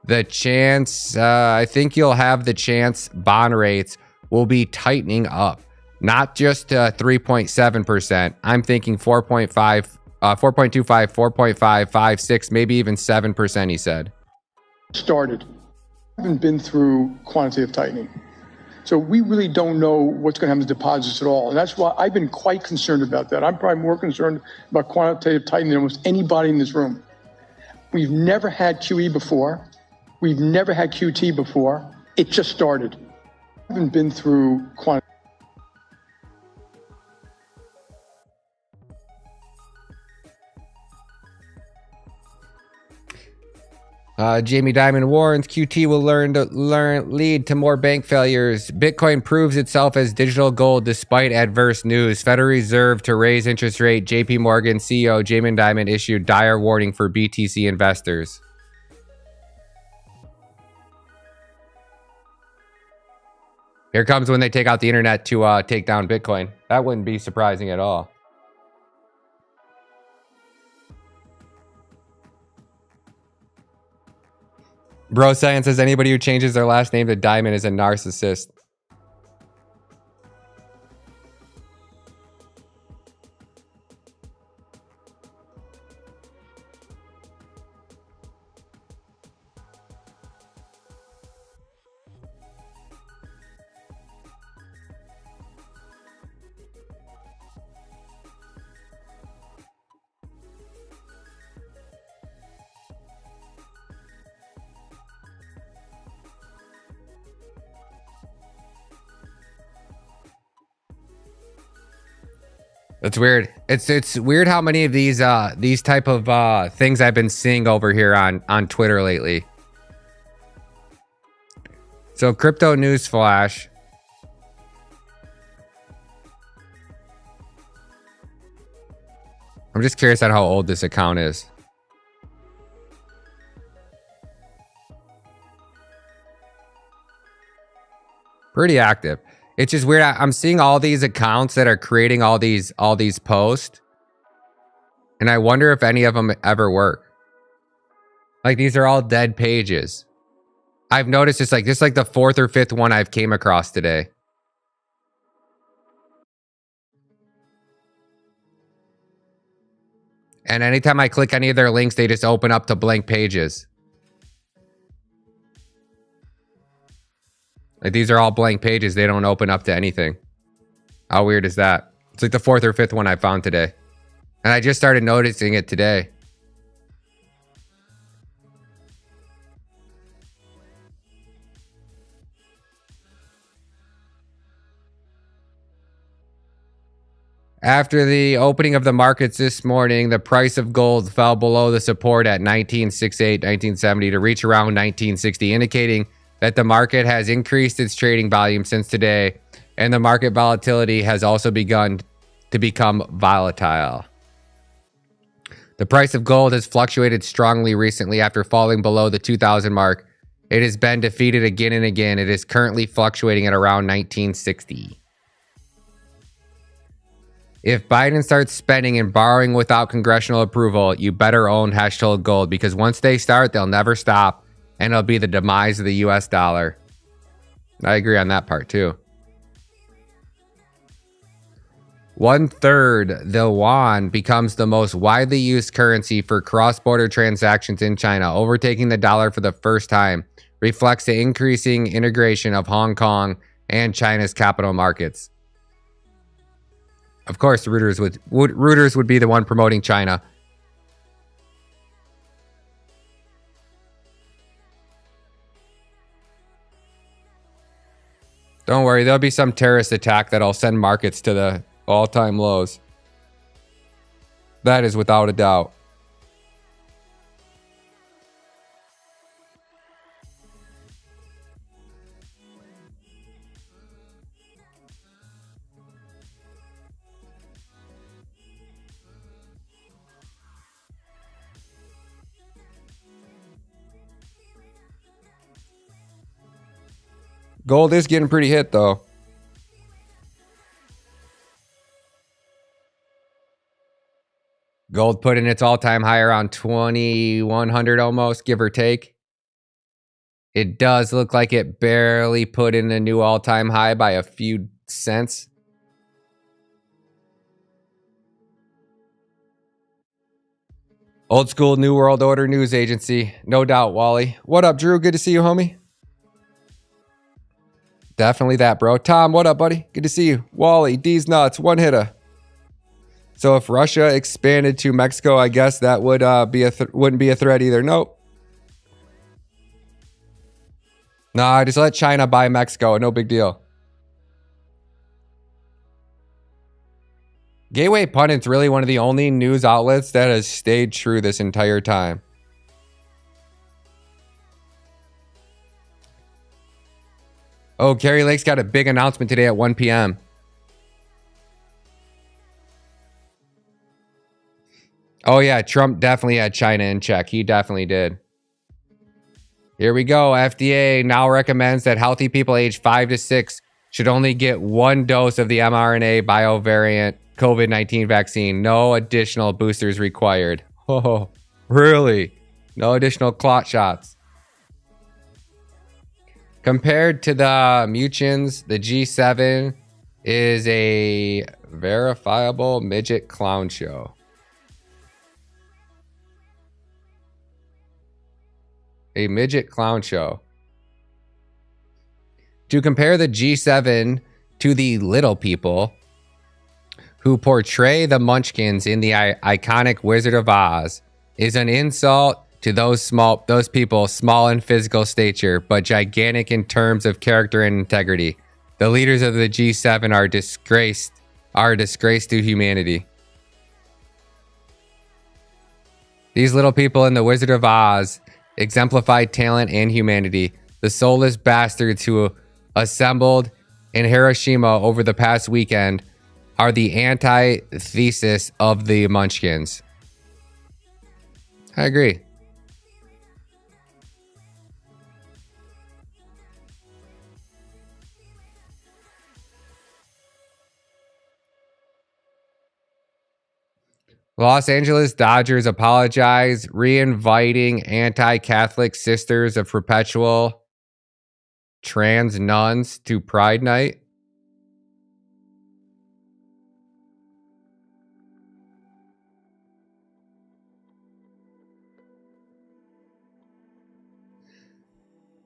S1: the chance. I think you'll have the chance bond rates will be tightening up, not just 3.7%. I'm thinking 4.5, 4.25, 4.5, 5, 6, maybe even 7%, he said.
S5: Started. I haven't been through quantitative tightening. So we really don't know what's going to happen to deposits at all. And that's why I've been quite concerned about that. I'm probably more concerned about quantitative tightening than almost anybody in this room. We've never had QE before. We've never had QT before. It just started. I haven't been through quantitative.
S1: Jamie Dimon warns QT will lead to more bank failures. Bitcoin proves itself as digital gold despite adverse news. Federal Reserve to raise interest rate. JP Morgan CEO Jamie Dimon issued dire warning for BTC investors. Here comes when they take out the internet to take down Bitcoin. That wouldn't be surprising at all. Bro Science says anybody who changes their last name to Diamond is a narcissist. That's weird. It's weird how many of these type of things I've been seeing over here on Twitter lately. So crypto news flash. I'm just curious on how old this account is. Pretty active. It's just weird. I'm seeing all these accounts that are creating all these posts, and I wonder if any of them ever work. Like these are all dead pages. I've noticed it's like this is like the fourth or fifth one I've came across today. And anytime I click any of their links, they just open up to blank pages. Like these are all blank pages. They don't open up to anything. How weird is that? It's like the fourth or fifth one I found today. And I just started noticing it today. After the opening of the markets this morning, the price of gold fell below the support at 1968, 1970 to reach around 1960, indicating that the market has increased its trading volume since today, and the market volatility has also begun to become volatile. The price of gold has fluctuated strongly recently after falling below the 2000 mark. It has been defeated again and again. It is currently fluctuating at around 1960. If Biden starts spending and borrowing without congressional approval, you better own hashtag gold, because once they start, they'll never stop. And it'll be the demise of the US dollar. I agree on that part too. 1/3, the yuan becomes the most widely used currency for cross-border transactions in China, overtaking the dollar for the first time, reflects the increasing integration of Hong Kong and China's capital markets. Of course, Reuters would be the one promoting China. Don't worry, there'll be some terrorist attack that'll send markets to the all-time lows. That is without a doubt. Gold is getting pretty hit, though. Gold put in its all-time high around 2,100 almost, give or take. It does look like it barely put in a new all-time high by a few cents. Old school New World Order news agency. No doubt, Wally. What up, Drew? Good to see you, homie. Definitely that, bro. Tom, what up, buddy? Good to see you. Wally, D's nuts, one hitter. So if Russia expanded to Mexico, I guess that would wouldn't be a threat either. Nope. Nah, just let China buy Mexico. No big deal. Gateway Pundit's really one of the only news outlets that has stayed true this entire time. Oh, Kerry Lake's got a big announcement today at 1 p.m. Oh, yeah, Trump definitely had China in check. He definitely did. Here we go. FDA now recommends that healthy people aged 5 to 6 should only get 1 dose of the mRNA biovariant COVID-19 vaccine. No additional boosters required. Oh, really? No additional clot shots. Compared to the mutations, the G7 is a verifiable midget clown show. A midget clown show. To compare the G7 to the little people who portray the Munchkins in the iconic Wizard of Oz is an insult to those people small in physical stature, but gigantic in terms of character and integrity. The leaders of the G7 are a disgrace to humanity. These little people in the Wizard of Oz exemplified talent and humanity. The soulless bastards who assembled in Hiroshima over the past weekend are the antithesis of the Munchkins. I agree. Los Angeles Dodgers apologize, re-inviting anti-Catholic Sisters of Perpetual Trans Nuns to Pride Night.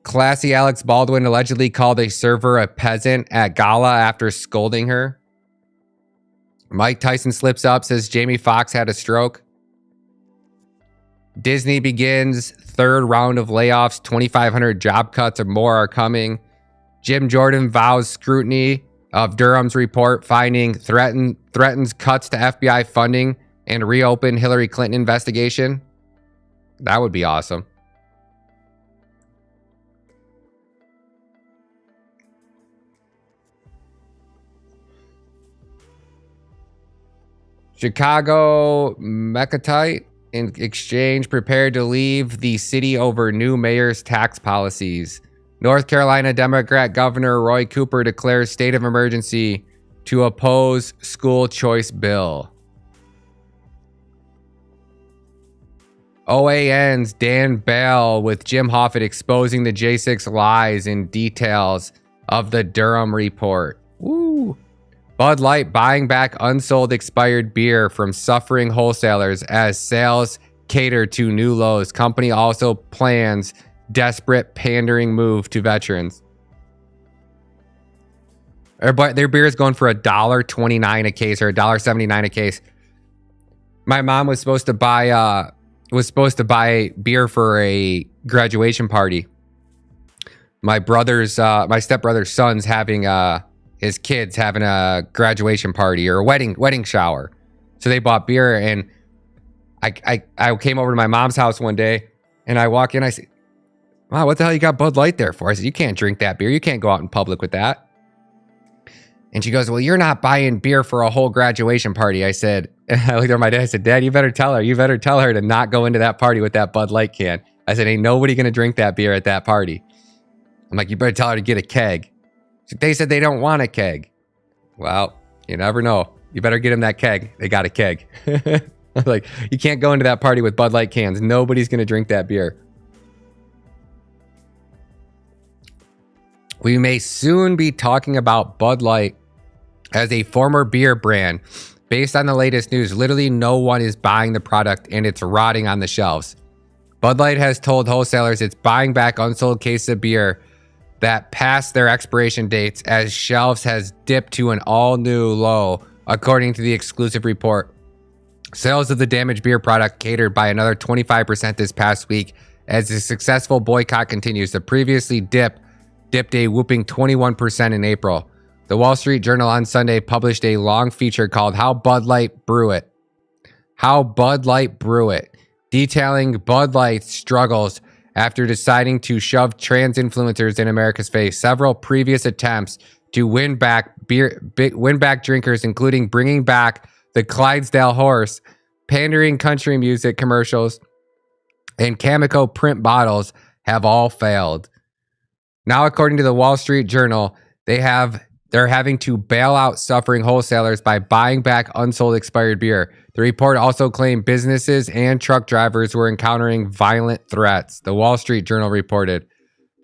S1: Classy Alex Baldwin allegedly called a server a peasant at gala after scolding her. Mike Tyson slips up, says Jamie Foxx had a stroke. Disney begins third round of layoffs. 2,500 job cuts or more are coming. Jim Jordan vows scrutiny of Durham's report, finding threatens cuts to FBI funding and reopen Hillary Clinton investigation. That would be awesome. Chicago Mechatite in exchange prepared to leave the city over new mayor's tax policies. North Carolina Democrat Governor Roy Cooper declares state of emergency to oppose school choice bill. OAN's Dan Bell with Jim Hoffett exposing the J6 lies and details of the Durham report. Woo! Bud Light buying back unsold expired beer from suffering wholesalers as sales cater to new lows. Company also plans desperate pandering move to veterans. Their beer is going for $1.29 a case or $1.79 a case. My mom was supposed to buy beer for a graduation party. My stepbrother's son's having his kids having a graduation party or a wedding shower. So they bought beer, and I came over to my mom's house one day, and I walk in, I said, "Wow, what the hell you got Bud Light there for?" I said, "You can't drink that beer. You can't go out in public with that." And she goes, "Well, you're not buying beer for a whole graduation party." I said, I looked at my dad, I said, "Dad, you better tell her to not go into that party with that Bud Light can." I said, "Ain't nobody gonna drink that beer at that party." I'm like, you better tell her to get a keg. They said they don't want a keg. Well, you never know. You better get them that keg. They got a keg. I'm like, you can't go into that party with Bud Light cans. Nobody's going to drink that beer. We may soon be talking about Bud Light as a former beer brand. Based on the latest news, literally no one is buying the product and it's rotting on the shelves. Bud Light has told wholesalers it's buying back unsold cases of beer that passed their expiration dates as shelves has dipped to an all-new low, according to the exclusive report. Sales of the damaged beer product catered by another 25% this past week as the successful boycott continues. The previously dipped a whooping 21% in April. The Wall Street Journal on Sunday published a long feature called How Bud Light Brew It. How Bud Light Brew It, detailing Bud Light's struggles after deciding to shove trans influencers in America's face. Several previous attempts to win back drinkers, including bringing back the Clydesdale horse, pandering country music commercials, and Cameco print bottles, have all failed. Now, according to the Wall Street Journal, they're having to bail out suffering wholesalers by buying back unsold expired beer. The report also claimed businesses and truck drivers were encountering violent threats. The Wall Street Journal reported.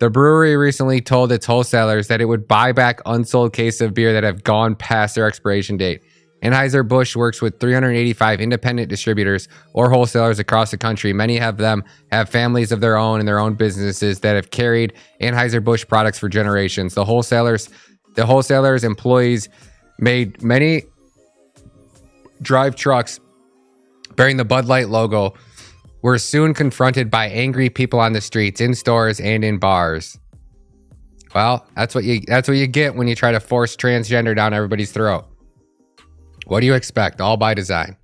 S1: The brewery recently told its wholesalers that it would buy back unsold cases of beer that have gone past their expiration date. Anheuser-Busch works with 385 independent distributors or wholesalers across the country. Many of them have families of their own and their own businesses that have carried Anheuser-Busch products for generations. The wholesalers' employees made many drive trucks bearing the Bud Light logo were soon confronted by angry people on the streets, in stores, and in bars. Well, that's what you get when you try to force transgender down everybody's throat. What do you expect? All by design.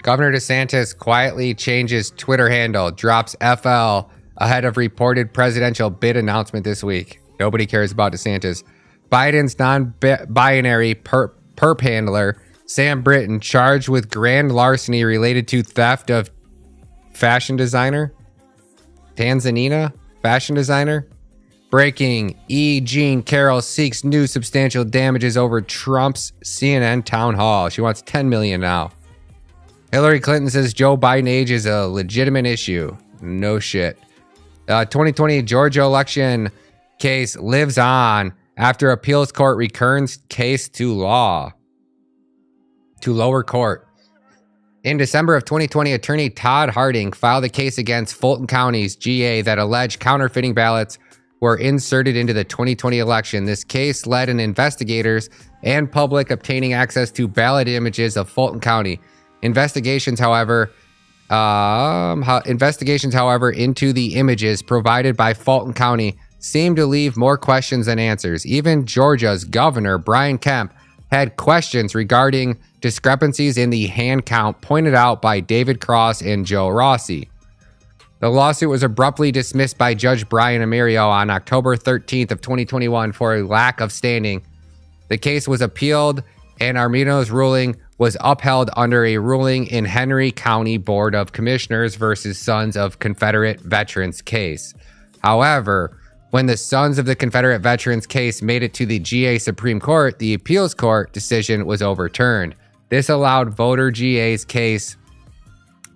S1: Governor DeSantis quietly changes Twitter handle, drops FL ahead of reported presidential bid announcement this week. Nobody cares about DeSantis. Biden's non-binary perp handler, Sam Britton, charged with grand larceny related to theft of fashion designer. Tanzanina fashion designer. Breaking, E. Jean Carroll seeks new substantial damages over Trump's CNN town hall. She wants $10 million now. Hillary Clinton says Joe Biden age is a legitimate issue. No shit. 2020 Georgia election case lives on after appeals court returns case to lower court. In December of 2020, attorney Todd Harding filed a case against Fulton County's GA that alleged counterfeiting ballots were inserted into the 2020 election. This case led in investigators and public obtaining access to ballot images of Fulton County. Investigations, however, into the images provided by Fulton County seem to leave more questions than answers. Even Georgia's governor, Brian Kemp, had questions regarding discrepancies in the hand count pointed out by David Cross and Joe Rossi. The lawsuit was abruptly dismissed by Judge Brian Amirio on October 13th of 2021 for a lack of standing. The case was appealed and Armino's ruling was upheld under a ruling in Henry County Board of Commissioners versus Sons of Confederate Veterans case. However, when the Sons of the Confederate Veterans case made it to the GA Supreme Court, the appeals court decision was overturned. This allowed voter GA's case,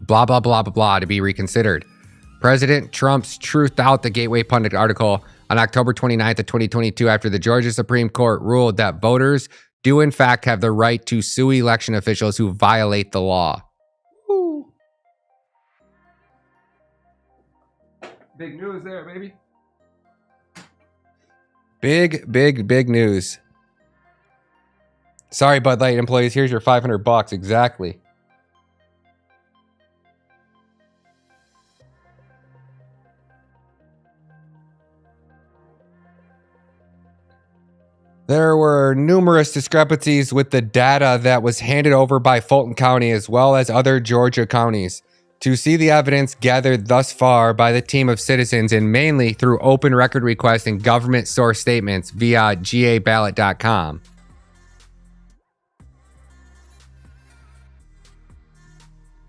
S1: blah, blah, blah, blah, blah, to be reconsidered. President Trump's Truth Out the Gateway Pundit article on October 29th of 2022 after the Georgia Supreme Court ruled that voters do in fact have the right to sue election officials who violate the law. Woo. Big news there, baby. Big news. Sorry, Bud Light employees, here's your $500 exactly. There were numerous discrepancies with the data that was handed over by Fulton County as well as other Georgia counties. To see the evidence gathered thus far by the team of citizens and mainly through open record requests and government source statements via gaballot.com.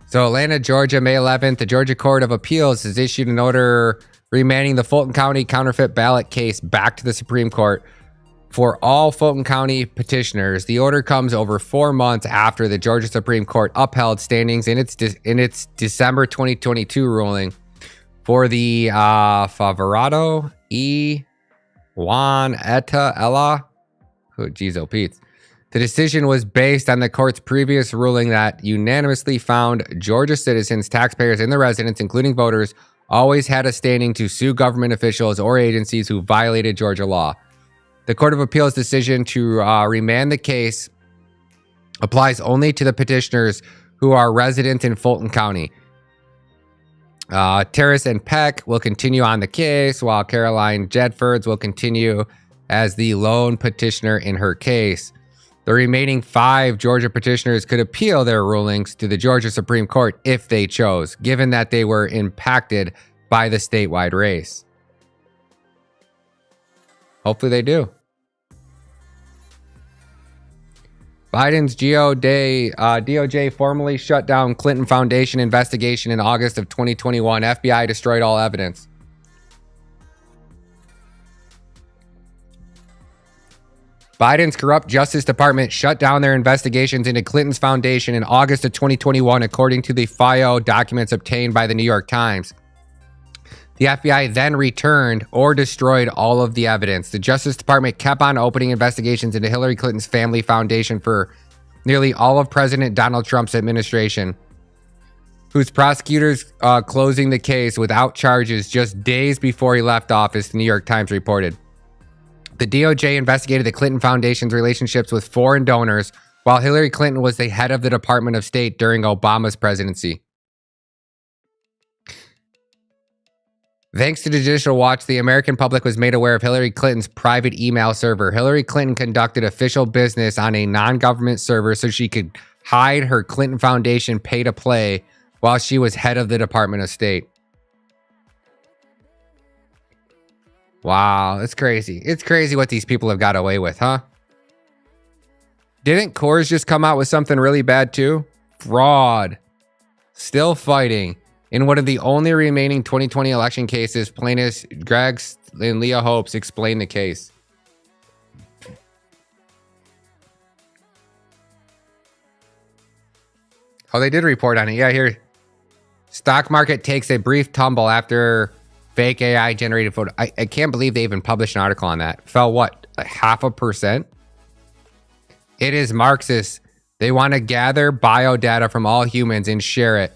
S1: So Atlanta, Georgia, May 11th, the Georgia Court of Appeals has issued an order remanding the Fulton County counterfeit ballot case back to the Supreme Court for all Fulton County petitioners. The order comes over 4 months after the Georgia Supreme Court upheld standings in its December 2022 ruling for the Favorado E. Juan Eta Ella. Oh, geez, oh, Pete. The decision was based on the court's previous ruling that unanimously found Georgia citizens, taxpayers, and the residents, including voters, always had a standing to sue government officials or agencies who violated Georgia law. The Court of Appeals decision to remand the case applies only to the petitioners who are residents in Fulton County. Terrace and Peck will continue on the case, while Caroline Jedfords will continue as the lone petitioner in her case. The remaining 5 Georgia petitioners could appeal their rulings to the Georgia Supreme Court if they chose, given that they were impacted by the statewide race. Hopefully they do. Biden's DOJ formally shut down Clinton Foundation investigation in August of 2021. FBI destroyed all evidence. Biden's corrupt Justice Department shut down their investigations into Clinton's foundation in August of 2021, according to the FIO documents obtained by the New York Times. The FBI then returned or destroyed all of the evidence. The Justice Department kept on opening investigations into Hillary Clinton's family foundation for nearly all of President Donald Trump's administration, whose prosecutors closing the case without charges just days before he left office, the New York Times reported. The DOJ investigated the Clinton Foundation's relationships with foreign donors while Hillary Clinton was the head of the Department of State during Obama's presidency. Thanks to Judicial Watch, the American public was made aware of Hillary Clinton's private email server. Hillary Clinton conducted official business on a non-government server so she could hide her Clinton Foundation pay-to-play while she was head of the Department of State. Wow, it's crazy. It's crazy what these people have got away with, huh? Didn't Coors just come out with something really bad too? Fraud. Still fighting. In one of the only remaining 2020 election cases, plaintiffs Greg and Leah Hopes explained the case. Oh, they did report on it. Yeah, here. Stock market takes a brief tumble after fake AI generated photo. I can't believe they even published an article on that. Fell what? 0.5%? It is Marxist. They want to gather biodata from all humans and share it.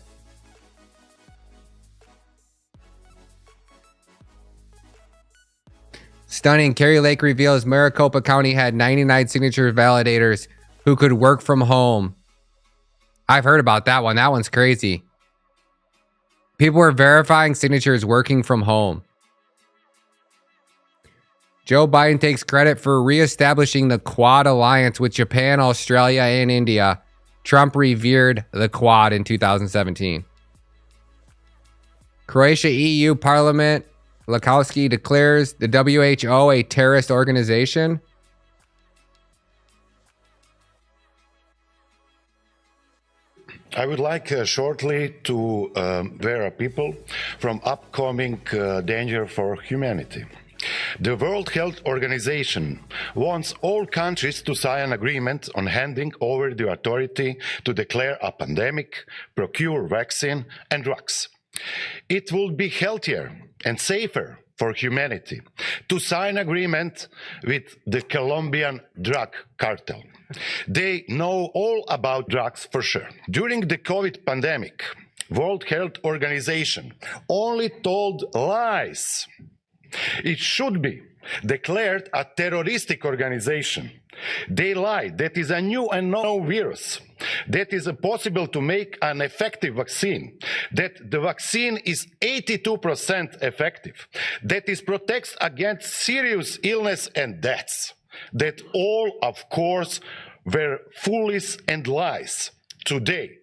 S1: Stunning. Kerry Lake reveals Maricopa County had 99 signature validators who could work from home. I've heard about that one. That one's crazy. People were verifying signatures working from home. Joe Biden takes credit for reestablishing the Quad alliance with Japan, Australia, and India. Trump revered the Quad in 2017. Croatia EU Parliament Lakowski declares the WHO a terrorist organization.
S6: I would like shortly to warn people from upcoming danger for humanity. The World Health Organization wants all countries to sign an agreement on handing over the authority to declare a pandemic, procure vaccine and drugs. It would be healthier and safer for humanity to sign agreement with the Colombian drug cartel. They know all about drugs for sure. During the COVID pandemic, World Health Organization only told lies. It should be declared a terroristic organization. They lied. That is a new and known virus. That is possible to make an effective vaccine. That the vaccine is 82% effective. That it protects against serious illness and deaths. That all, of course, were foolish and lies. Today,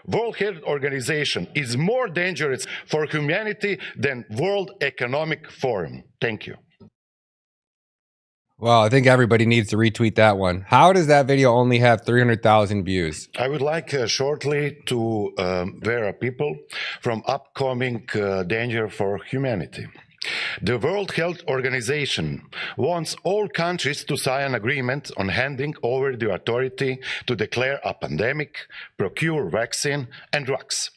S6: World Health Organization is more dangerous for humanity than World Economic Forum. Thank you.
S1: Well, I think everybody needs to retweet that one. How does that video only have 300,000 views?
S6: I would like shortly to warn people from upcoming danger for humanity. The World Health Organization wants all countries to sign an agreement on handing over the authority to declare a pandemic, procure vaccine and drugs.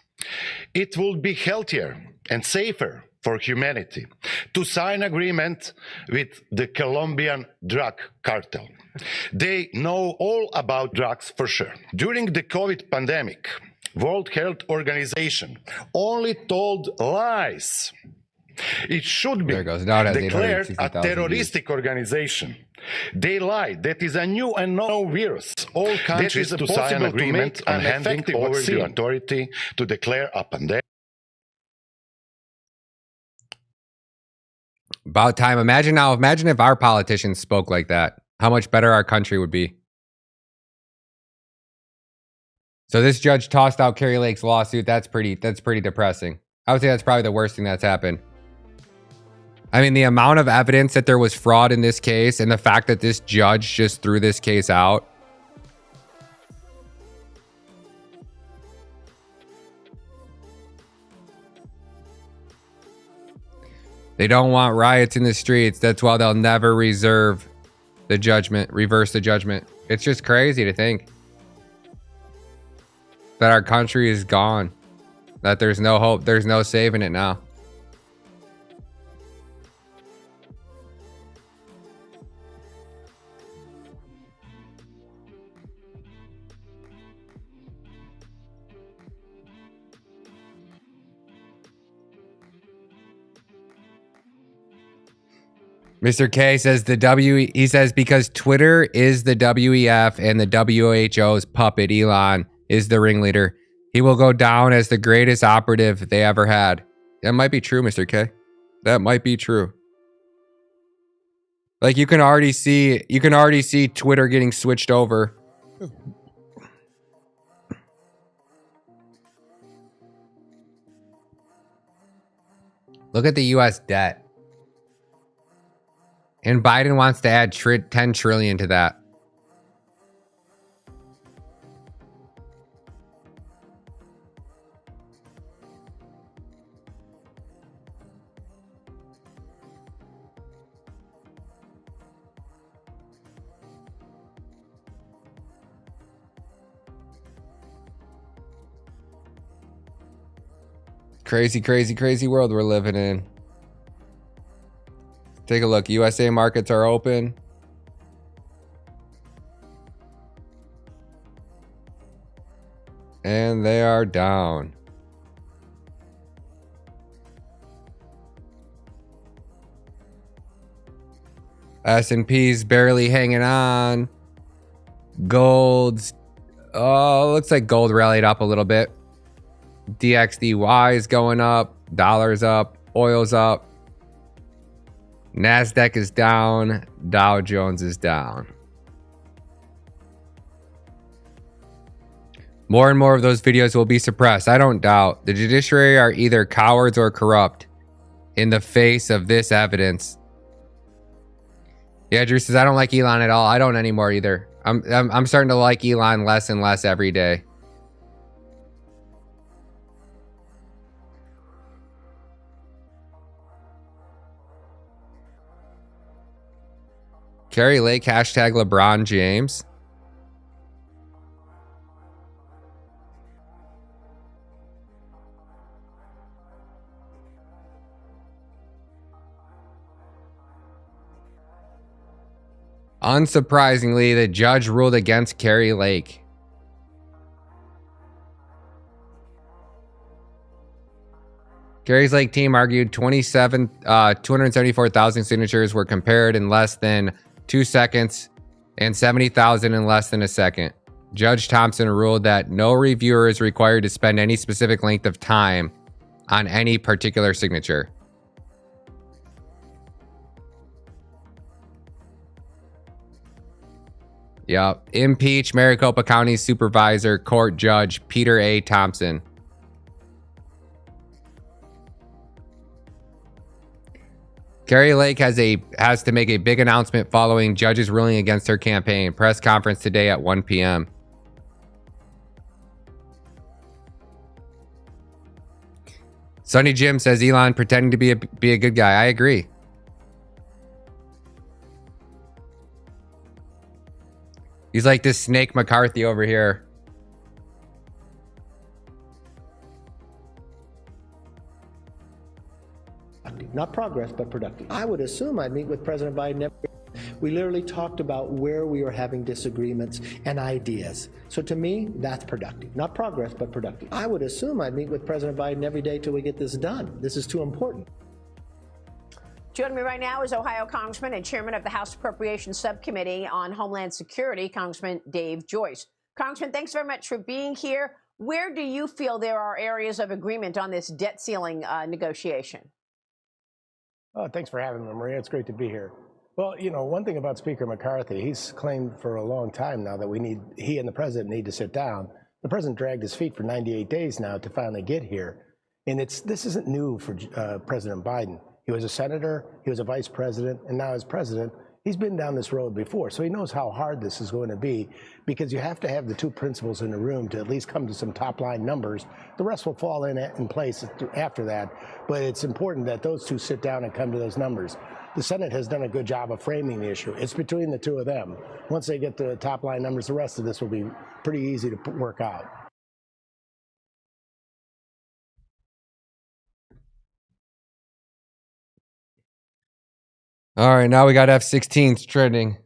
S6: It would be healthier and safer for humanity to sign agreement with the Colombian drug cartel. They know all about drugs for sure. During the COVID pandemic, World Health Organization only told lies. It should be
S1: There it goes. Now it has
S6: declared a
S1: 860,000 views.
S6: terroristic organization. They lied. That is a new and known virus. All countries to sign an agreement on handing over the authority to declare a pandemic.
S1: About time. Imagine if our politicians spoke like that. How much better our country would be. So this judge tossed out Kari Lake's lawsuit. That's pretty depressing. I would say that's probably the worst thing that's happened. I mean, the amount of evidence that there was fraud in this case and the fact that this judge just threw this case out. They don't want riots in the streets. That's why they'll never reverse the judgment. It's just crazy to think that our country is gone, that there's no hope, there's no saving it now. Mr. K says he says because Twitter is the WEF and the WHO's puppet, Elon is the ringleader. He will go down as the greatest operative they ever had. That might be true, Mr. K. That might be true. Like you can already see Twitter getting switched over. Look at the US debt. And Biden wants to add 10 trillion to that. Crazy, crazy, crazy world we're living in. Take a look. USA markets are open. And they are down. S&P's barely hanging on. Gold's, looks like gold rallied up a little bit. DXDY is going up. Dollar's up. Oil's up. NASDAQ is down. Dow Jones is down. More and more of those videos will be suppressed. I don't doubt. The judiciary are either cowards or corrupt in the face of this evidence. Yeah, Drew says, I don't like Elon at all. I don't anymore either. I'm starting to like Elon less and less every day. Kari Lake, hashtag LeBron James. Unsurprisingly, the judge ruled against Kari Lake. Kari Lake team argued 274,000 signatures were compared in less than 2 seconds and 70,000 in less than a second. Judge Thompson ruled that no reviewer is required to spend any specific length of time on any particular signature. Yep. Impeach Maricopa County Supervisor Court Judge Peter A. Thompson. Kari Lake has to make a big announcement following judge's ruling against her campaign. Press conference today at 1 p.m. Sonny Jim says Elon pretending to be a good guy. I agree. He's like this Snake McCarthy over here.
S7: Not progress, but productive. I would assume I'd meet with President Biden. We literally talked about where we were having disagreements and ideas. So to me, that's productive. Not progress, but productive. I would assume I'd meet with President Biden every day till we get this done. This is too important.
S8: Joining me right now is Ohio Congressman and Chairman of the House Appropriations Subcommittee on Homeland Security, Congressman Dave Joyce. Congressman, thanks very much for being here. Where do you feel there are areas of agreement on this debt ceiling negotiation?
S9: Thanks for having me, Maria. It's great to be here. Well, you know, one thing about Speaker McCarthy, he's claimed for a long time now that he and the president need to sit down. The president dragged his feet for 98 days now to finally get here. And this isn't new for President Biden. He was a senator, he was a vice president, and now as president, he's been down this road before. So he knows how hard this is going to be, because you have to have the two principals in the room to at least come to some top line numbers. The rest will fall in place after that. But it's important that those two sit down and come to those numbers. The Senate has done a good job of framing the issue. It's between the two of them. Once they get the top line numbers, the rest of this will be pretty easy to work out.
S1: All right, now we got F-16s trending.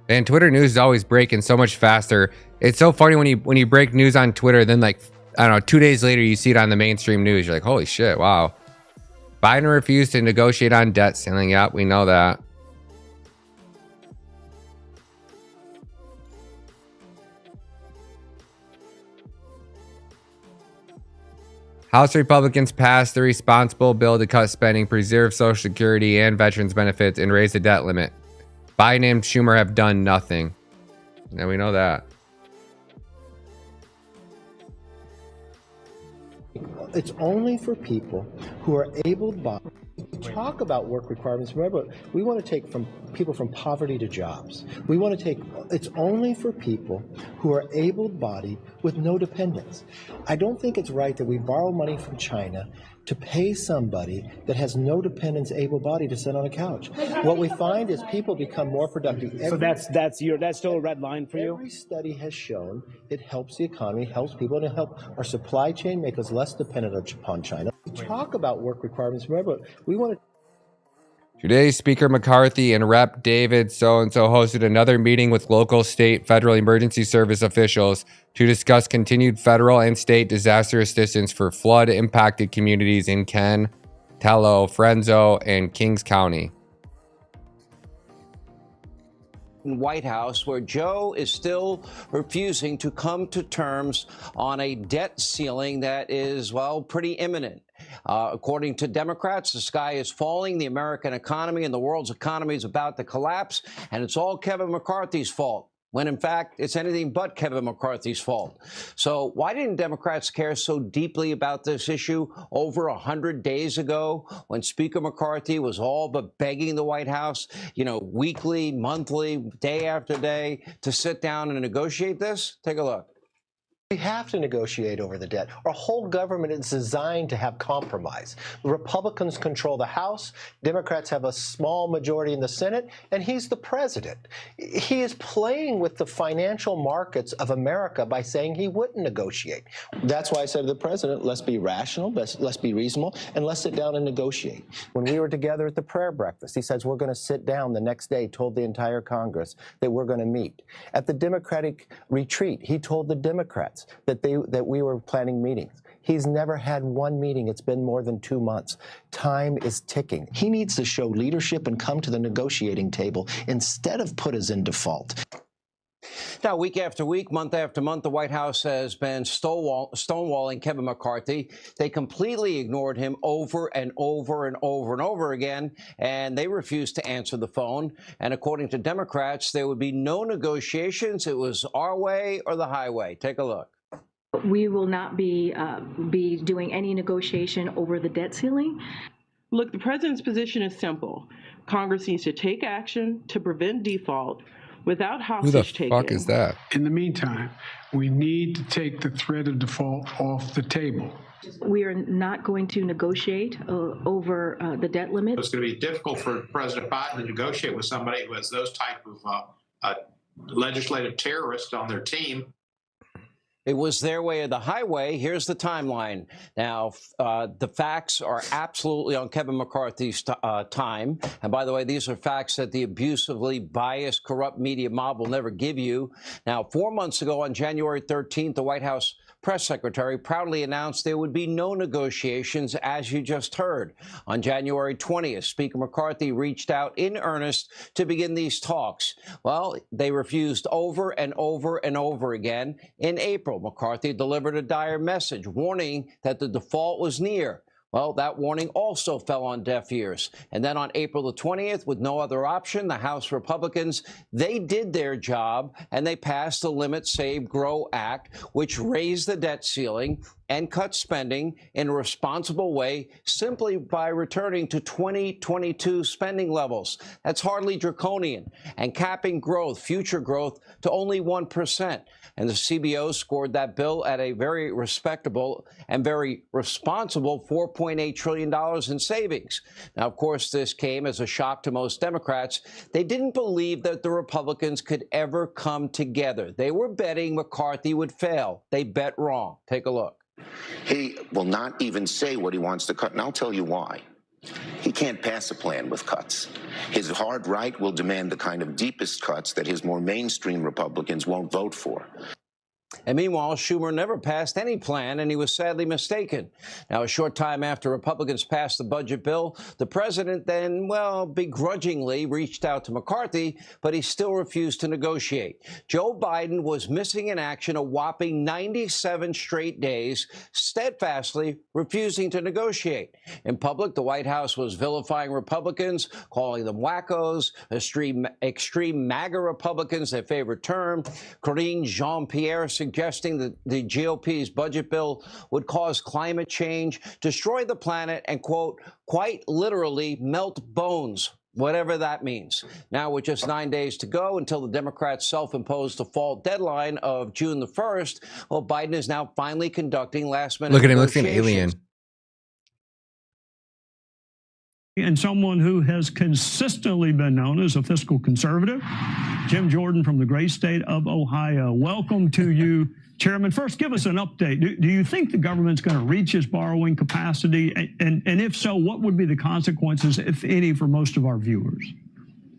S1: And Twitter news is always breaking so much faster. It's so funny when you break news on Twitter, then like, I don't know, 2 days later you see it on the mainstream news. You're like, holy shit, wow. Biden refused to negotiate on debt ceiling. Yeah, we know that. House Republicans passed the responsible bill to cut spending, preserve Social Security and veterans benefits, and raise the debt limit. Biden and Schumer have done nothing. Now we know that.
S7: It's only for people who are able-bodied. Talk about work requirements. Remember, we want to take from people from poverty to jobs. We want to take, it's only for people who are able-bodied with no dependents. I don't think it's right that we borrow money from China to pay somebody that has no dependents, able-bodied, to sit on a couch. What we find is people become more productive.
S10: So that's still a red line for you?
S7: Every study has shown it helps the economy, helps people, and it helps our supply chain, make us less dependent upon China. Talk about work requirements. Remember, we want to.
S1: Today, Speaker McCarthy and Rep. David so-and-so hosted another meeting with local, state, federal emergency service officials to discuss continued federal and state disaster assistance for flood-impacted communities in Ken, Tello, Frenzo, and Kings County.
S11: White House, where Joe is still refusing to come to terms on a debt ceiling that is, well, pretty imminent. According to Democrats, the sky is falling, the American economy and the world's economy is about to collapse, and it's all Kevin McCarthy's fault, when in fact it's anything but Kevin McCarthy's fault. So why didn't Democrats care so deeply about this issue over 100 days ago, when Speaker McCarthy was all but begging the White House, you know, weekly, monthly, day after day, to sit down and negotiate this? Take a look.
S7: We have to negotiate over the debt. Our whole government is designed to have compromise. The Republicans control the House, Democrats have a small majority in the Senate, and he's the president. He is playing with the financial markets of America by saying he wouldn't negotiate. That's why I said to the president, let's be rational, let's be reasonable, and let's sit down and negotiate. When we were together at the prayer breakfast, he says we're going to sit down the next day, told the entire Congress that we're going to meet. At the Democratic retreat, he told the Democrats that we were planning meetings. He's never had one meeting. It's been more than 2 months. Time is ticking. He needs to show leadership and come to the negotiating table instead of put us in default.
S11: Now, week after week, month after month, the White House has been stonewalling Kevin McCarthy. They completely ignored him over and over and over and over again, and they refused to answer the phone. And according to Democrats, there would be no negotiations. It was our way or the highway. Take a look.
S12: We will not be doing any negotiation over the debt ceiling.
S13: Look, the president's position is simple. Congress needs to take action to prevent default without hostage taking.
S1: Who the fuck is that?
S14: In the meantime, we need to take the threat of default off the table.
S12: We are not going to negotiate over the debt limit.
S14: It's going to be difficult for President Biden to negotiate with somebody who has those type of legislative terrorists on their team.
S11: It was their way or the highway. Here's the timeline. Now, the facts are absolutely on Kevin McCarthy's time. And by the way, these are facts that the abusively biased, corrupt media mob will never give you. Now, 4 months ago, on January 13th, the White House press secretary proudly announced there would be no negotiations, as you just heard. On January 20th, Speaker McCarthy reached out in earnest to begin these talks. Well, they refused over and over and over again. In April, McCarthy delivered a dire message warning that the default was near. Well, that warning also fell on deaf ears. And then on April the 20th, with no other option, the House Republicans, they did their job and they passed the Limit, Save, Grow Act, which raised the debt ceiling and cut spending in a responsible way simply by returning to 2022 spending levels. That's hardly draconian, and capping growth, future growth, to only 1%. And the CBO scored that bill at a very respectable and very responsible $4.8 trillion in savings. Now, of course, this came as a shock to most Democrats. They didn't believe that the Republicans could ever come together. They were betting McCarthy would fail. They bet wrong. Take a look.
S15: He will not even say what he wants to cut, and I'll tell you why. He can't pass a plan with cuts. His hard right will demand the kind of deepest cuts that his more mainstream Republicans won't vote for.
S11: And meanwhile, Schumer never passed any plan, and he was sadly mistaken. Now, a short time after Republicans passed the budget bill, the president then, well, begrudgingly reached out to McCarthy, but he still refused to negotiate. Joe Biden was missing in action a whopping 97 straight days, steadfastly refusing to negotiate. In public, the White House was vilifying Republicans, calling them wackos, extreme MAGA Republicans, their favorite term. Karine Jean-Pierre suggesting that the GOP's budget bill would cause climate change, destroy the planet, and, quote, quite literally melt bones, whatever that means. Now, with just 9 days to go until the Democrats' self-imposed default deadline of June the 1st, well, Biden is now finally conducting last-minute
S1: Look at him, looks like an alien.
S16: And someone who has consistently been known as a fiscal conservative, Jim Jordan from the great state of Ohio. Welcome to you, Chairman. First, give us an update. Do you think the government's going to reach its borrowing capacity? And if so, what would be the consequences, if any, for most of our viewers?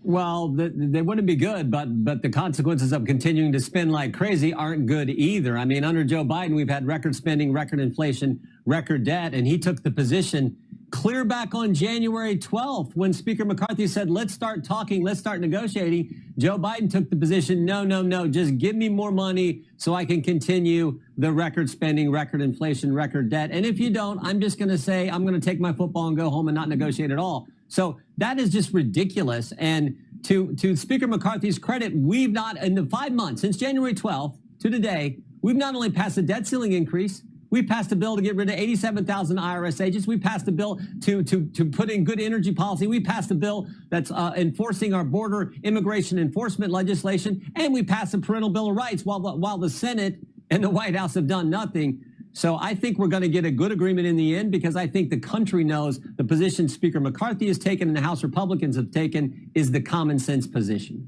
S17: Well, they wouldn't be good, but the consequences of continuing to spend like crazy aren't good either. I mean, under Joe Biden, we've had record spending, record inflation, record debt, and he took the position clear back on January 12th when Speaker McCarthy said, let's start talking, let's start negotiating. Joe Biden took the position, no, just give me more money so I can continue the record spending, record inflation, record debt. And if you don't, I'm just going to say I'm going to take my football and go home and not negotiate at all. So that is just ridiculous. And to Speaker McCarthy's credit, we've not, in the 5 months since January 12th to today, we've not only passed a debt ceiling increase, we passed a bill to get rid of 87,000 IRS agents. We passed a bill to put in good energy policy. We passed a bill that's enforcing our border immigration enforcement legislation. And we passed a parental bill of rights while the Senate and the White House have done nothing. So I think we're going to get a good agreement in the end, because I think the country knows the position Speaker McCarthy has taken and the House Republicans have taken is the common sense position.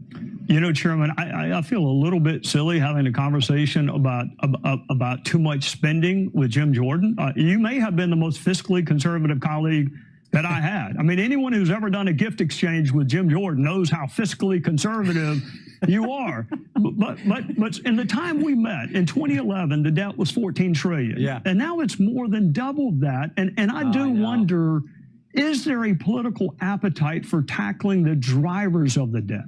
S16: You know, Chairman, I feel a little bit silly having a conversation about too much spending with Jim Jordan. You may have been the most fiscally conservative colleague that I had. I mean, anyone who's ever done a gift exchange with Jim Jordan knows how fiscally conservative you are. But in the time we met in 2011, the debt was $14 trillion. Yeah. And now it's more than doubled that. And I wonder, is there a political appetite for tackling the drivers of the debt?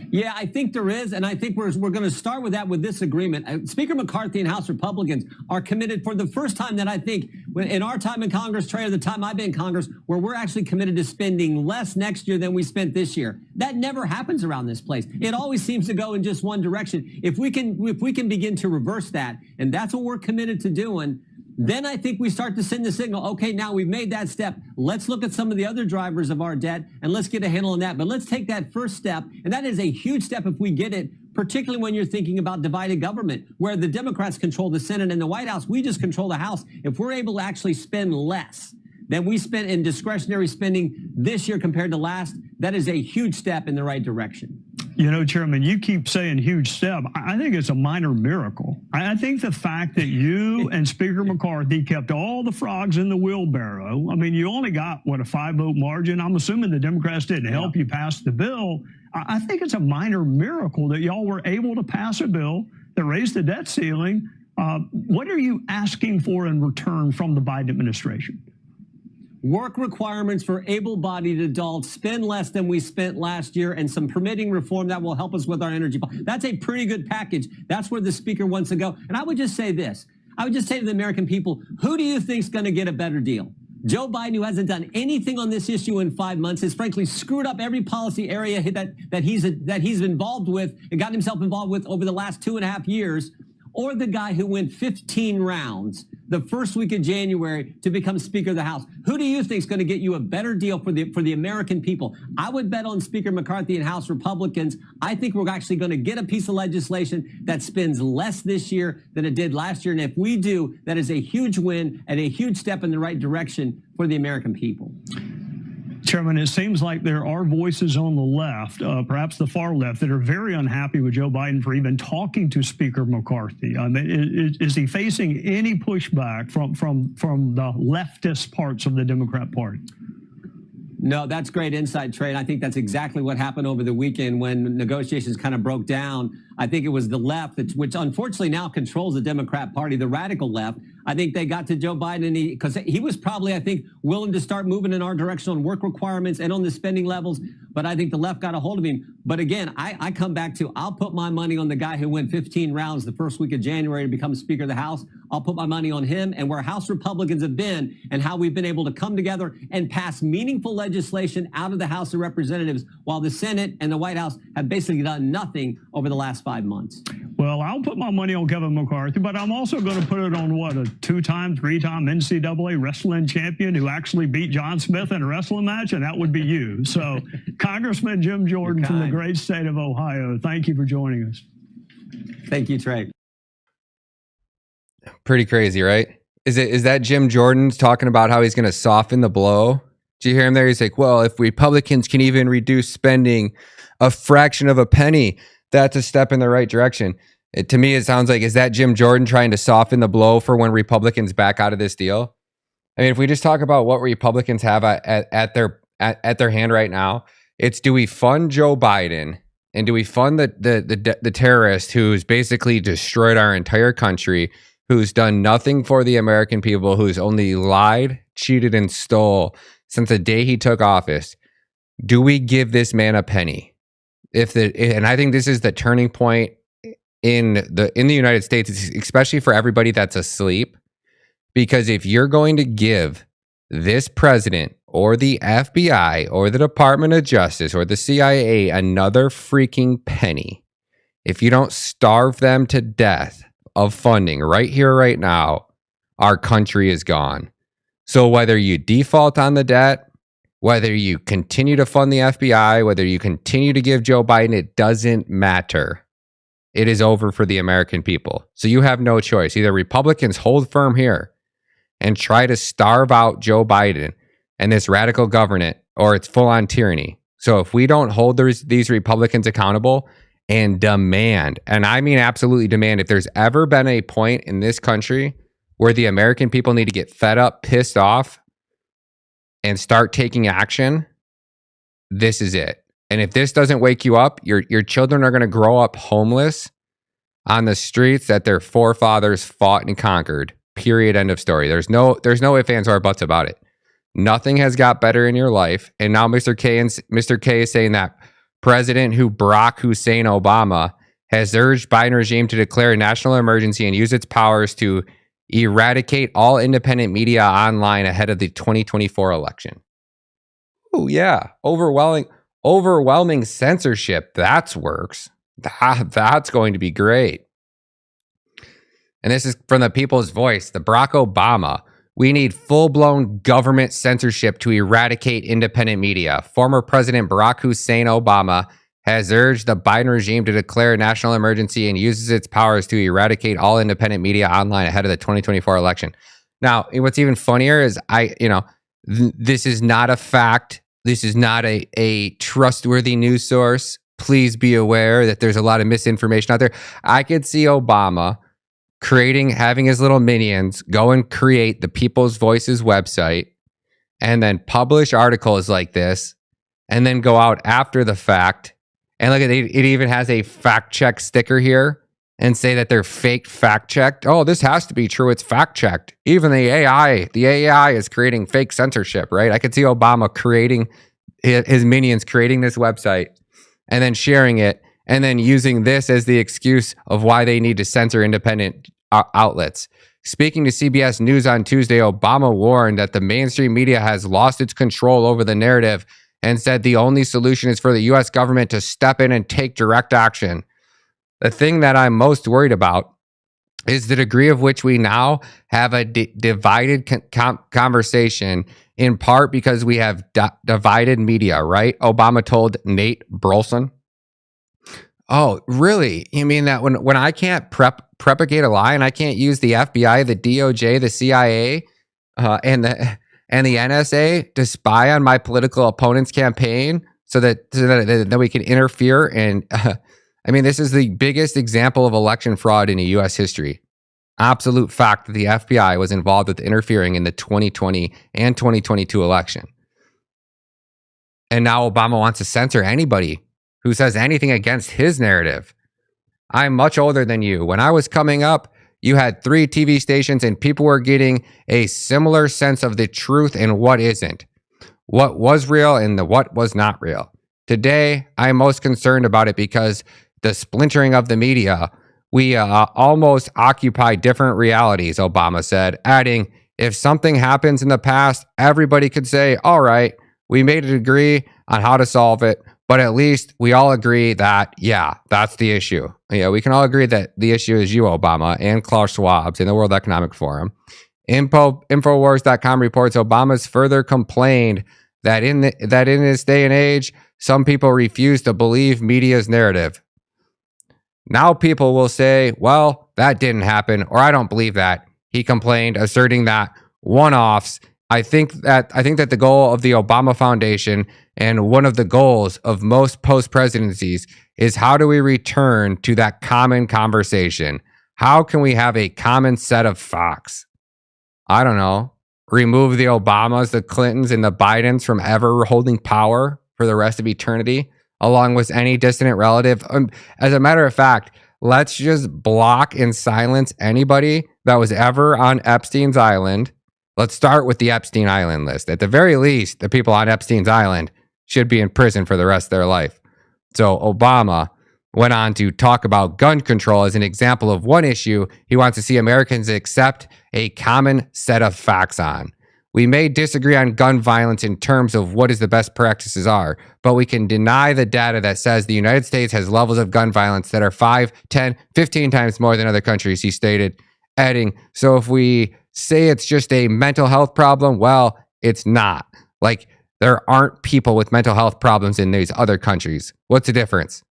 S17: Yeah, I think there is, and I think we're going to start with that with this agreement. Speaker McCarthy and House Republicans are committed for the first time that I think in our time in Congress, Trey, or the time I've been in Congress, where we're actually committed to spending less next year than we spent this year. That never happens around this place. It always seems to go in just one direction. If we can begin to reverse that, and that's what we're committed to doing, then I think we start to send the signal, okay, now we've made that step. Let's look at some of the other drivers of our debt and let's get a handle on that. But let's take that first step. And that is a huge step if we get it. particularly when you're thinking about divided government, where the Democrats control the Senate and the White House. We just control the House. If we're able to actually spend less than we spent in discretionary spending this year compared to last, that is a huge step in the right direction.
S16: You know, Chairman, you keep saying huge step. I think it's a minor miracle. I think the fact that you and Speaker McCarthy kept all the frogs in the wheelbarrow, I mean, you only got, what, a 5-vote margin? I'm assuming the Democrats didn't help you pass the bill. I think it's a minor miracle that y'all were able to pass a bill that raised the debt ceiling. What are you asking for in return from the Biden administration?
S17: Work requirements for able-bodied adults, spend less than we spent last year, and some permitting reform that will help us with our energy. That's a pretty good package. That's where the speaker wants to go. And I would just say this. I would just say to the American people, who do you think is going to get a better deal? Joe Biden, who hasn't done anything on this issue in 5 months, has frankly screwed up every policy area that he's involved with and gotten himself involved with over the last 2.5 years, or the guy who went 15 rounds the first week of January to become Speaker of the House? Who do you think is going to get you a better deal for the American people? I would bet on Speaker McCarthy and House Republicans. I think we're actually going to get a piece of legislation that spends less this year than it did last year. And if we do, that is a huge win and a huge step in the right direction for the American people.
S16: Chairman, it seems like there are voices on the left, perhaps the far left, that are very unhappy with Joe Biden for even talking to Speaker McCarthy. Is he facing any pushback from the leftist parts of the Democrat Party?
S17: No, that's great insight, Trey. And I think that's exactly what happened over the weekend when negotiations kind of broke down. I think it was the left, which unfortunately now controls the Democrat Party, the radical left. I think they got to Joe Biden, and because he was probably, I think, willing to start moving in our direction on work requirements and on the spending levels. But I think the left got a hold of him. But again, I come back to, I'll put my money on the guy who went 15 rounds the first week of January to become Speaker of the House. I'll put my money on him and where House Republicans have been and how we've been able to come together and pass meaningful legislation out of the House of Representatives while the Senate and the White House have basically done nothing over the last 5 months.
S16: Well, I'll put my money on Kevin McCarthy, but I'm also going to put it on, what, a 2-time, 3-time NCAA wrestling champion who actually beat John Smith in a wrestling match, and that would be you. So, Congressman Jim Jordan from the great state of Ohio, thank you for joining us.
S17: Thank you, Trey.
S1: Pretty crazy, right? Is that Jim Jordan talking about how he's going to soften the blow? Did you hear him there? He's like, well, if Republicans can even reduce spending a fraction of a penny, that's a step in the right direction. To me, it sounds like, is that Jim Jordan trying to soften the blow for when Republicans back out of this deal? I mean, if we just talk about what Republicans have at their hand right now, it's, do we fund Joe Biden and do we fund the terrorist who's basically destroyed our entire country, who's done nothing for the American people, who's only lied, cheated, and stole since the day he took office? Do we give this man a penny? And I think this is the turning point in the United States, especially for everybody that's asleep, because if you're going to give this president or the FBI or the Department of Justice or the CIA another freaking penny, if you don't starve them to death of funding right here, right now, our country is gone. So whether you default on the debt, whether you continue to fund the FBI, whether you continue to give Joe Biden, it doesn't matter. It is over for the American people. So you have no choice. Either Republicans hold firm here and try to starve out Joe Biden and this radical government, or it's full-on tyranny. So if we don't hold these Republicans accountable and demand, and I mean absolutely demand, if there's ever been a point in this country where the American people need to get fed up, pissed off, and start taking action, this is it. And if this doesn't wake you up, your children are going to grow up homeless on the streets that their forefathers fought and conquered. Period. End of story. There's no ifs, ands, or buts about it. Nothing has got better in your life. And now Mr. K is saying that President Barack Hussein Obama has urged Biden regime to declare a national emergency and use its powers to eradicate all independent media online ahead of the 2024 election. Oh yeah, overwhelming censorship. That works. That's going to be great. And this is from the people's voice, the Barack Obama. We need full-blown government censorship to eradicate independent media. Former President Barack Hussein Obama has urged the Biden regime to declare a national emergency and uses its powers to eradicate all independent media online ahead of the 2024 election. Now, what's even funnier is this is not a fact. This is not a trustworthy news source. Please be aware that there's a lot of misinformation out there. I could see Obama having his little minions go and create the People's Voices website and then publish articles like this and then go out after the fact. And look at it even has a fact check sticker here and say that they're fake fact checked. Oh, this has to be true. It's fact checked. Even the AI is creating fake censorship, right? I could see Obama creating his minions creating this website and then sharing it and then using this as the excuse of why they need to censor independent outlets. Speaking to CBS News on Tuesday, Obama warned that the mainstream media has lost its control over the narrative and said the only solution is for the U.S. government to step in and take direct action. The thing that I'm most worried about is the degree of which we now have a divided conversation, in part because we have divided media, right? Obama told Nate Burleson. Oh, really? You mean that when I can't propagate a lie and I can't use the FBI, the DOJ, the CIA, and the NSA to spy on my political opponent's campaign so that we can interfere? And I mean, this is the biggest example of election fraud in U.S. history. Absolute fact that the FBI was involved with interfering in the 2020 and 2022 election. And now Obama wants to censor anybody who says anything against his narrative. I'm much older than you. When I was coming up, you had 3 TV stations and people were getting a similar sense of the truth and what isn't, what was real and what was not real. Today, I'm most concerned about it because the splintering of the media, we almost occupy different realities, Obama said, adding, if something happens in the past, everybody could say, all right, we made an agree on how to solve it, but at least we all agree that, yeah, that's the issue. Yeah, we can all agree that the issue is you, Obama, and Klaus Schwab's in the World Economic Forum. Infowars.com reports Obama's further complained that in this day and age, some people refuse to believe media's narrative. Now people will say, well, that didn't happen, or I don't believe that. He complained, asserting that one-offs. I think that the goal of the Obama Foundation and one of the goals of most post-presidencies is how do we return to that common conversation? How can we have a common set of facts? I don't know. Remove the Obamas, the Clintons, and the Bidens from ever holding power for the rest of eternity, along with any distant relative. As a matter of fact, let's just block and silence anybody that was ever on Epstein's Island. Let's start with the Epstein Island list. At the very least, the people on Epstein's Island should be in prison for the rest of their life. So Obama went on to talk about gun control as an example of one issue he wants to see Americans accept a common set of facts on. We may disagree on gun violence in terms of what is the best practices are, but we can deny the data that says the United States has levels of gun violence that are 5, 10, 15 times more than other countries, he stated, adding, so if we say it's just a mental health problem, well, it's not. Like, there aren't people with mental health problems in these other countries. What's the difference?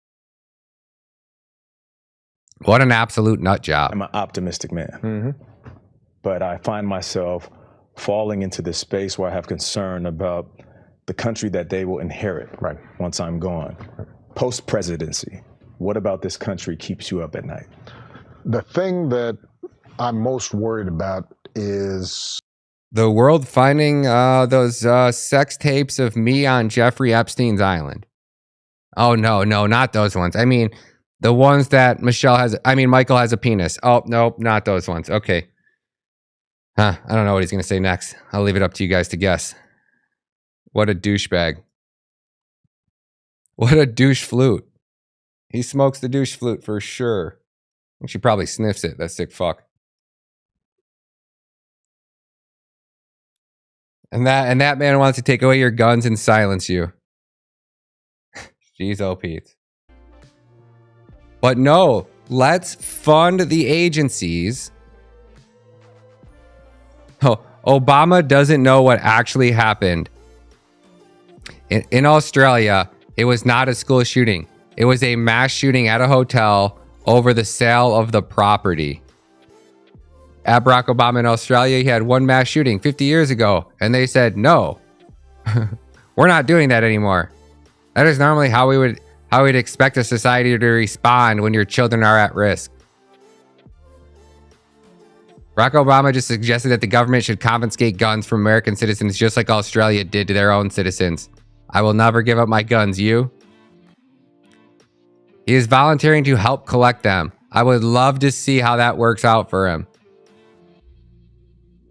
S1: What an absolute nut job.
S18: I'm an optimistic man, but I find myself falling into this space where I have concern about the country that they will inherit once I'm gone. Post-presidency, what about this country keeps you up at night?
S19: The thing that I'm most worried about is
S1: the world finding those sex tapes of me on Jeffrey Epstein's Island. Oh, no, not those ones. I mean, the ones that Michael has a penis. Oh, no, not those ones. Okay. I don't know what he's going to say next. I'll leave it up to you guys to guess. What a douchebag. What a douche flute. He smokes the douche flute for sure. And she probably sniffs it, that sick fuck. And that man wants to take away your guns and silence you. Jeez, oh Pete. But no, let's fund the agencies. Oh, Obama doesn't know what actually happened. In Australia, it was not a school shooting. It was a mass shooting at a hotel over the sale of the property. At Barack Obama in Australia, he had one mass shooting 50 years ago, and they said, no, we're not doing that anymore. That is normally how we'd expect a society to respond when your children are at risk. Barack Obama just suggested that the government should confiscate guns from American citizens just like Australia did to their own citizens. I will never give up my guns, you? He is volunteering to help collect them. I would love to see how that works out for him.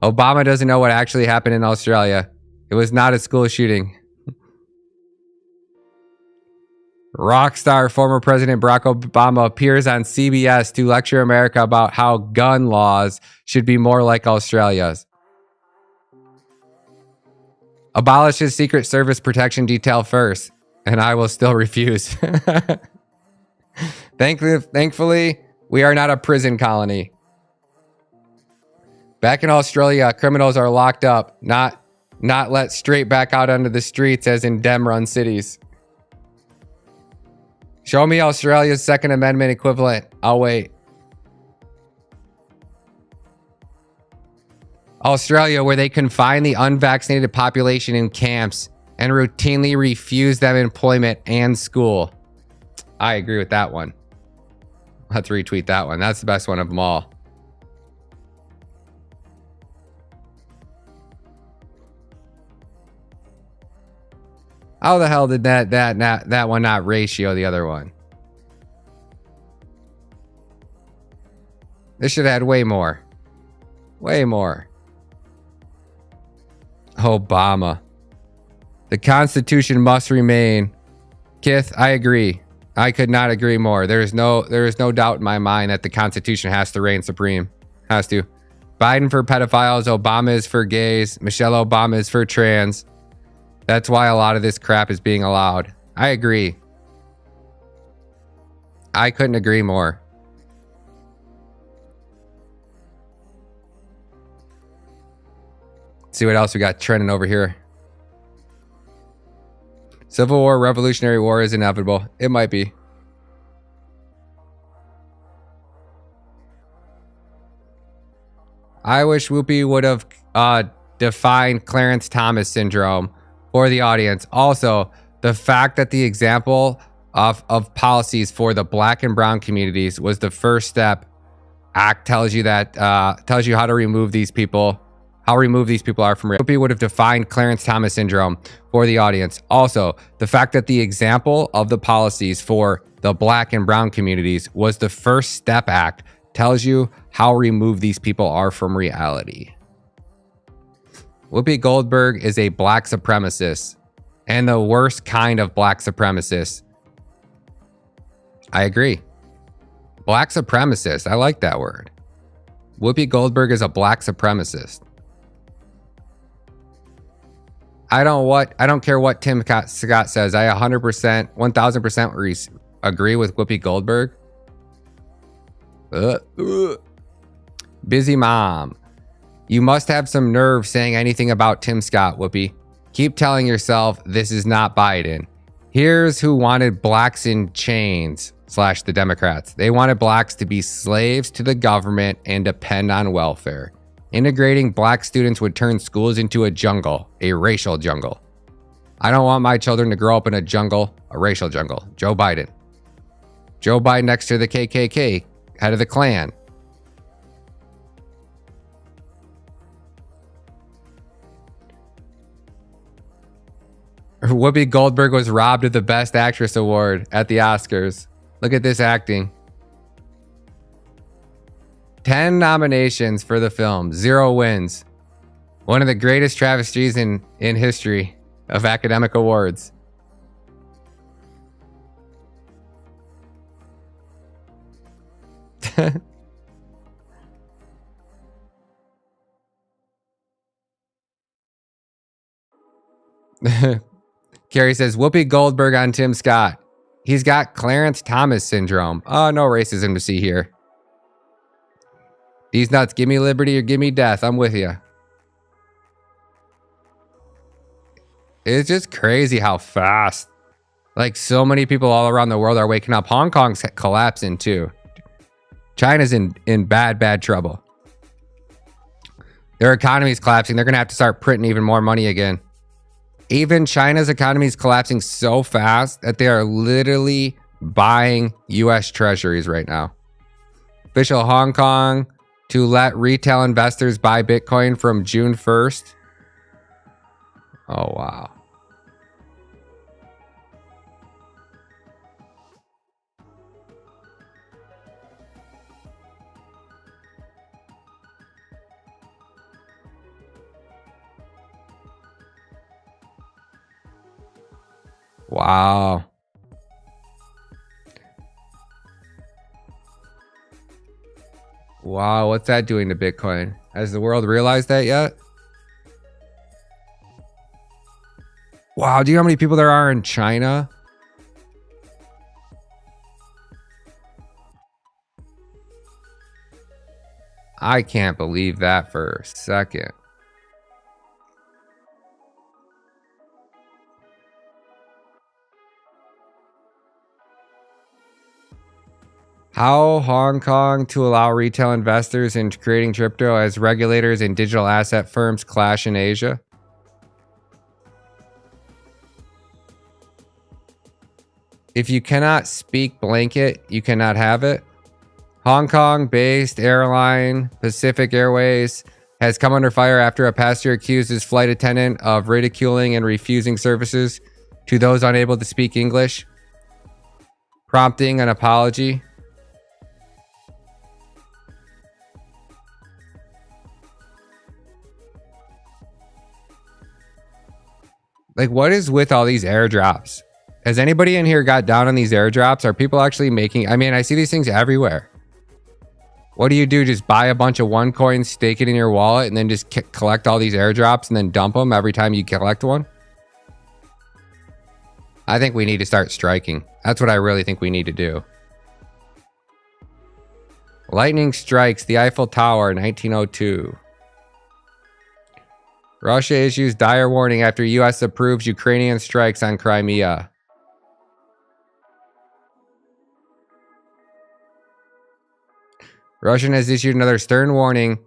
S1: Obama doesn't know what actually happened in Australia. It was not a school shooting. Rockstar former President Barack Obama appears on CBS to lecture America about how gun laws should be more like Australia's. Abolish his Secret Service protection detail first, and I will still refuse. Thankfully, we are not a prison colony. Back in Australia, criminals are locked up, not let straight back out onto the streets as in Dem-run cities. Show me Australia's Second Amendment equivalent. I'll wait. Australia, where they confine the unvaccinated population in camps and routinely refuse them employment and school. I agree with that one. I'll have to retweet that one. That's the best one of them all. How the hell did that one not ratio the other one? This should have had way more. Way more. Obama. The Constitution must remain. Kith, I agree. I could not agree more. There is no doubt in my mind that the Constitution has to reign supreme. Has to. Biden for pedophiles, Obama is for gays, Michelle Obama is for trans. That's why a lot of this crap is being allowed. I agree. I couldn't agree more. Let's see what else we got trending over here. Civil War, Revolutionary War is inevitable. It might be. I wish Whoopi would have defined Clarence Thomas syndrome for the audience. Also, the fact that the example of policies for the black and brown communities was the first step act tells you that tells you how to remove these people. How removed these people are from Whoopi would have defined Clarence Thomas syndrome for the audience. Also, the fact that the example of the policies for the black and brown communities was the first step act tells you how removed these people are from reality. Whoopi Goldberg is a black supremacist and the worst kind of black supremacist. I agree. Black supremacist. I like that word. Whoopi Goldberg is a black supremacist. I don't care what Tim Scott says. I 100%, 1000% agree with Whoopi Goldberg. Busy mom. You must have some nerve saying anything about Tim Scott, Whoopi. Keep telling yourself this is not Biden. Here's who wanted blacks in chains / the Democrats. They wanted blacks to be slaves to the government and depend on welfare. Integrating black students would turn schools into a jungle, a racial jungle. I don't want my children to grow up in a jungle, a racial jungle. Joe Biden. Joe Biden next to the KKK, head of the Klan. Whoopi Goldberg was robbed of the Best Actress award at the Oscars. Look at this acting. 10 nominations for the film, 0 wins. One of the greatest travesties in history of academic awards. Carrie says, Whoopi Goldberg on Tim Scott. He's got Clarence Thomas syndrome. Oh, no racism to see here. These nuts, give me liberty or give me death. I'm with you. It's just crazy how fast Like, so many people all around the world are waking up. Hong Kong's collapsing too. China's in bad trouble. Their economy is collapsing. They're going to have to start printing even more money again. Even China's economy is collapsing so fast that they are literally buying U.S. treasuries right now. Official Hong Kong to let retail investors buy Bitcoin from June 1st. Oh, wow. Wow. Wow, what's that doing to Bitcoin? Has the world realized that yet? Wow, do you know how many people there are in China? I can't believe that for a second. How Hong Kong to allow retail investors into creating crypto as regulators and digital asset firms clash in Asia? If you cannot speak blanket, you cannot have it. Hong Kong-based airline Pacific Airways has come under fire after a passenger accused his flight attendant of ridiculing and refusing services to those unable to speak English, prompting an apology. Like, what is with all these airdrops? Has anybody in here got down on these airdrops? Are people actually making... I mean, I see these things everywhere. What do? Just buy a bunch of OneCoin, stake it in your wallet, and then just collect all these airdrops and then dump them every time you collect one? I think we need to start striking. That's what I really think we need to do. Lightning strikes the Eiffel Tower in 1902. Russia issues dire warning after U.S. approves Ukrainian strikes on Crimea. Russia has issued another stern warning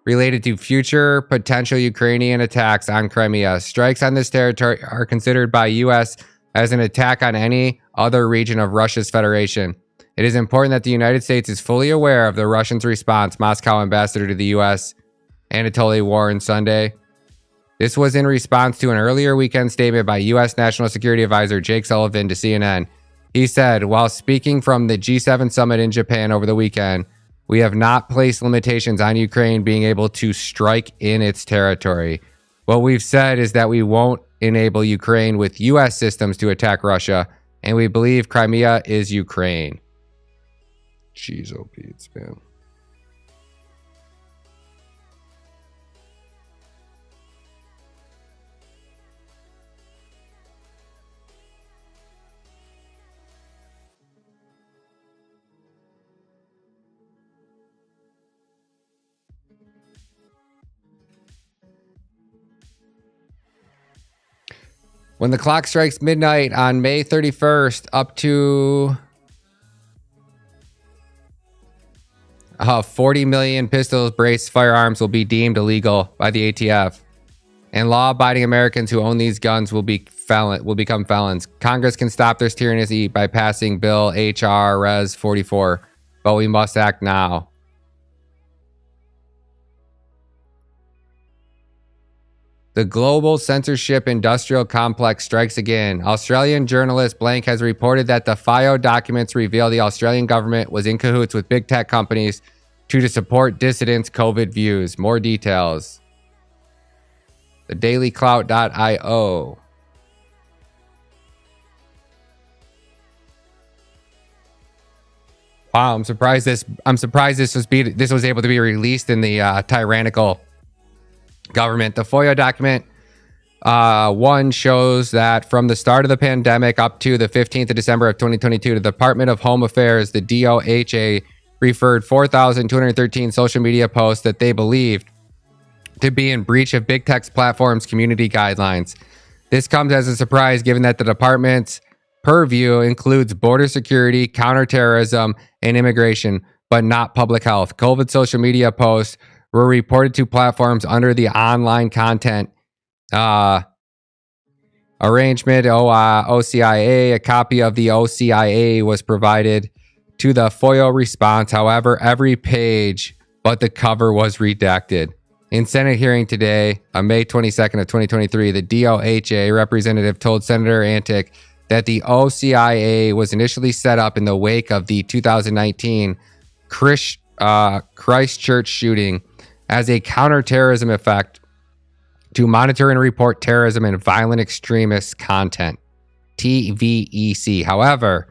S1: related to future potential Ukrainian attacks on Crimea. Strikes on this territory are considered by U.S. as an attack on any other region of Russia's federation. It is important that the United States is fully aware of the Russians' response, Moscow ambassador to the U.S. Anatoly warned Sunday. This was in response to an earlier weekend statement by U.S. National Security Advisor Jake Sullivan to CNN. He said, while speaking from the G7 summit in Japan over the weekend, we have not placed limitations on Ukraine being able to strike in its territory. What we've said is that we won't enable Ukraine with U.S. systems to attack Russia, and we believe Crimea is Ukraine. Jeez, oh Pete, man. When the clock strikes midnight on May 31st, up to 40 million pistols, braced firearms will be deemed illegal by the ATF. And law-abiding Americans who own these guns will become felons. Congress can stop this tyranny by passing Bill H.R. Res. 44, but we must act now. The global censorship industrial complex strikes again. Australian journalist Blank has reported that the FIO documents reveal the Australian government was in cahoots with big tech companies to support dissidents' COVID views. More details. TheDailyClout.io. Wow, I'm surprised this was able to be released in the tyrannical government. The FOIA document one shows that from the start of the pandemic up to the 15th of December of 2022, the Department of Home Affairs, the DOHA, referred 4,213 social media posts that they believed to be in breach of big tech's platform's community guidelines. This comes as a surprise given that the department's purview includes border security, counterterrorism, and immigration, but not public health. COVID social media posts were reported to platforms under the online content arrangement, OCIA. A copy of the OCIA was provided to the FOIA response. However, every page but the cover was redacted. In Senate hearing today, on May 22nd of 2023, the DOHA representative told Senator Antic that the OCIA was initially set up in the wake of the 2019 Christchurch shooting as a counterterrorism effect to monitor and report terrorism and violent extremist content, TVEC. However,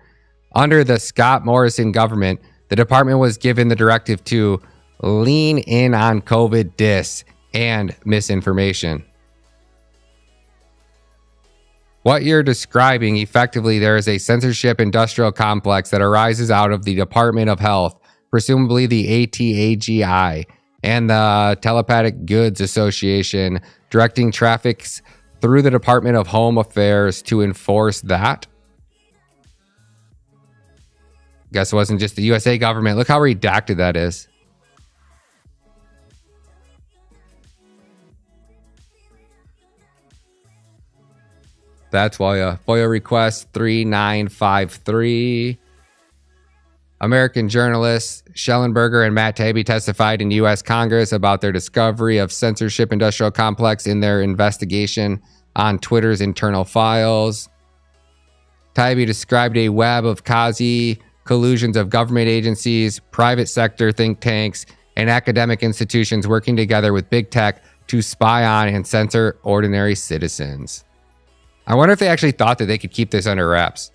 S1: under the Scott Morrison government, the department was given the directive to lean in on COVID dis and misinformation. What you're describing, effectively, there is a censorship industrial complex that arises out of the Department of Health, presumably the ATAGI, and the Telepathic Goods Association, directing traffics through the Department of Home Affairs to enforce that. Guess it wasn't just the USA government. Look how redacted that is. That's FOIA. FOIA request 3953. American journalists Schellenberger and Matt Taibbi testified in U.S. Congress about their discovery of censorship industrial complex in their investigation on Twitter's internal files. Taibbi described a web of quasi collusions of government agencies, private sector think tanks, and academic institutions working together with big tech to spy on and censor ordinary citizens. I wonder if they actually thought that they could keep this under wraps.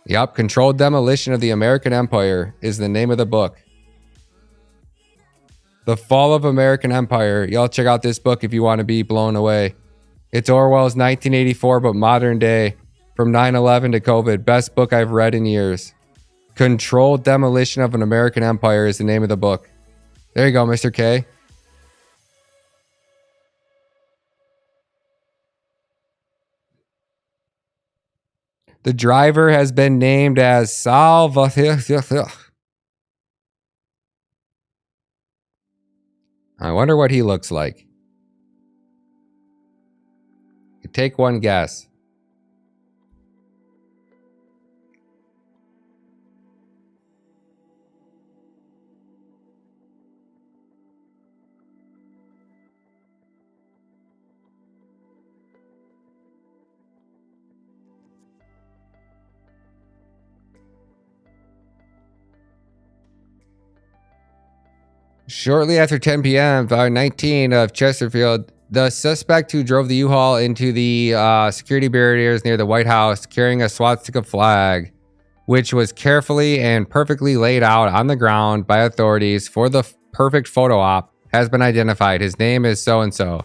S1: Yup, Controlled Demolition of the American Empire is the name of the book. The Fall of American Empire. Y'all check out this book if you want to be blown away. It's Orwell's 1984, but modern day. From 9/11 to COVID. Best book I've read in years. Controlled Demolition of an American Empire is the name of the book. There you go, Mr. K. The driver has been named as Salvatore. I wonder what he looks like. Take one guess. Shortly after 10 p.m., 19 of Chesterfield, the suspect who drove the U-Haul into the security barriers near the White House carrying a swastika flag, which was carefully and perfectly laid out on the ground by authorities for the perfect photo op, has been identified. His name is so-and-so.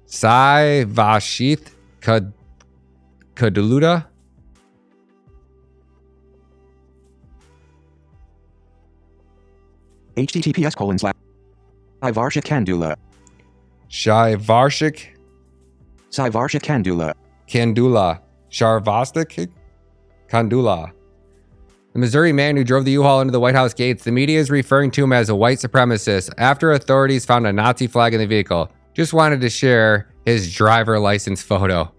S1: Sai Vashith Kaduluda?
S20: https://Varshik Kandula.
S1: Varshik
S20: Kandula.
S1: Kandula. Sharvastik Kandula. The Missouri man who drove the U-Haul into the White House gates, the media is referring to him as a white supremacist after authorities found a Nazi flag in the vehicle. Just wanted to share his driver license photo.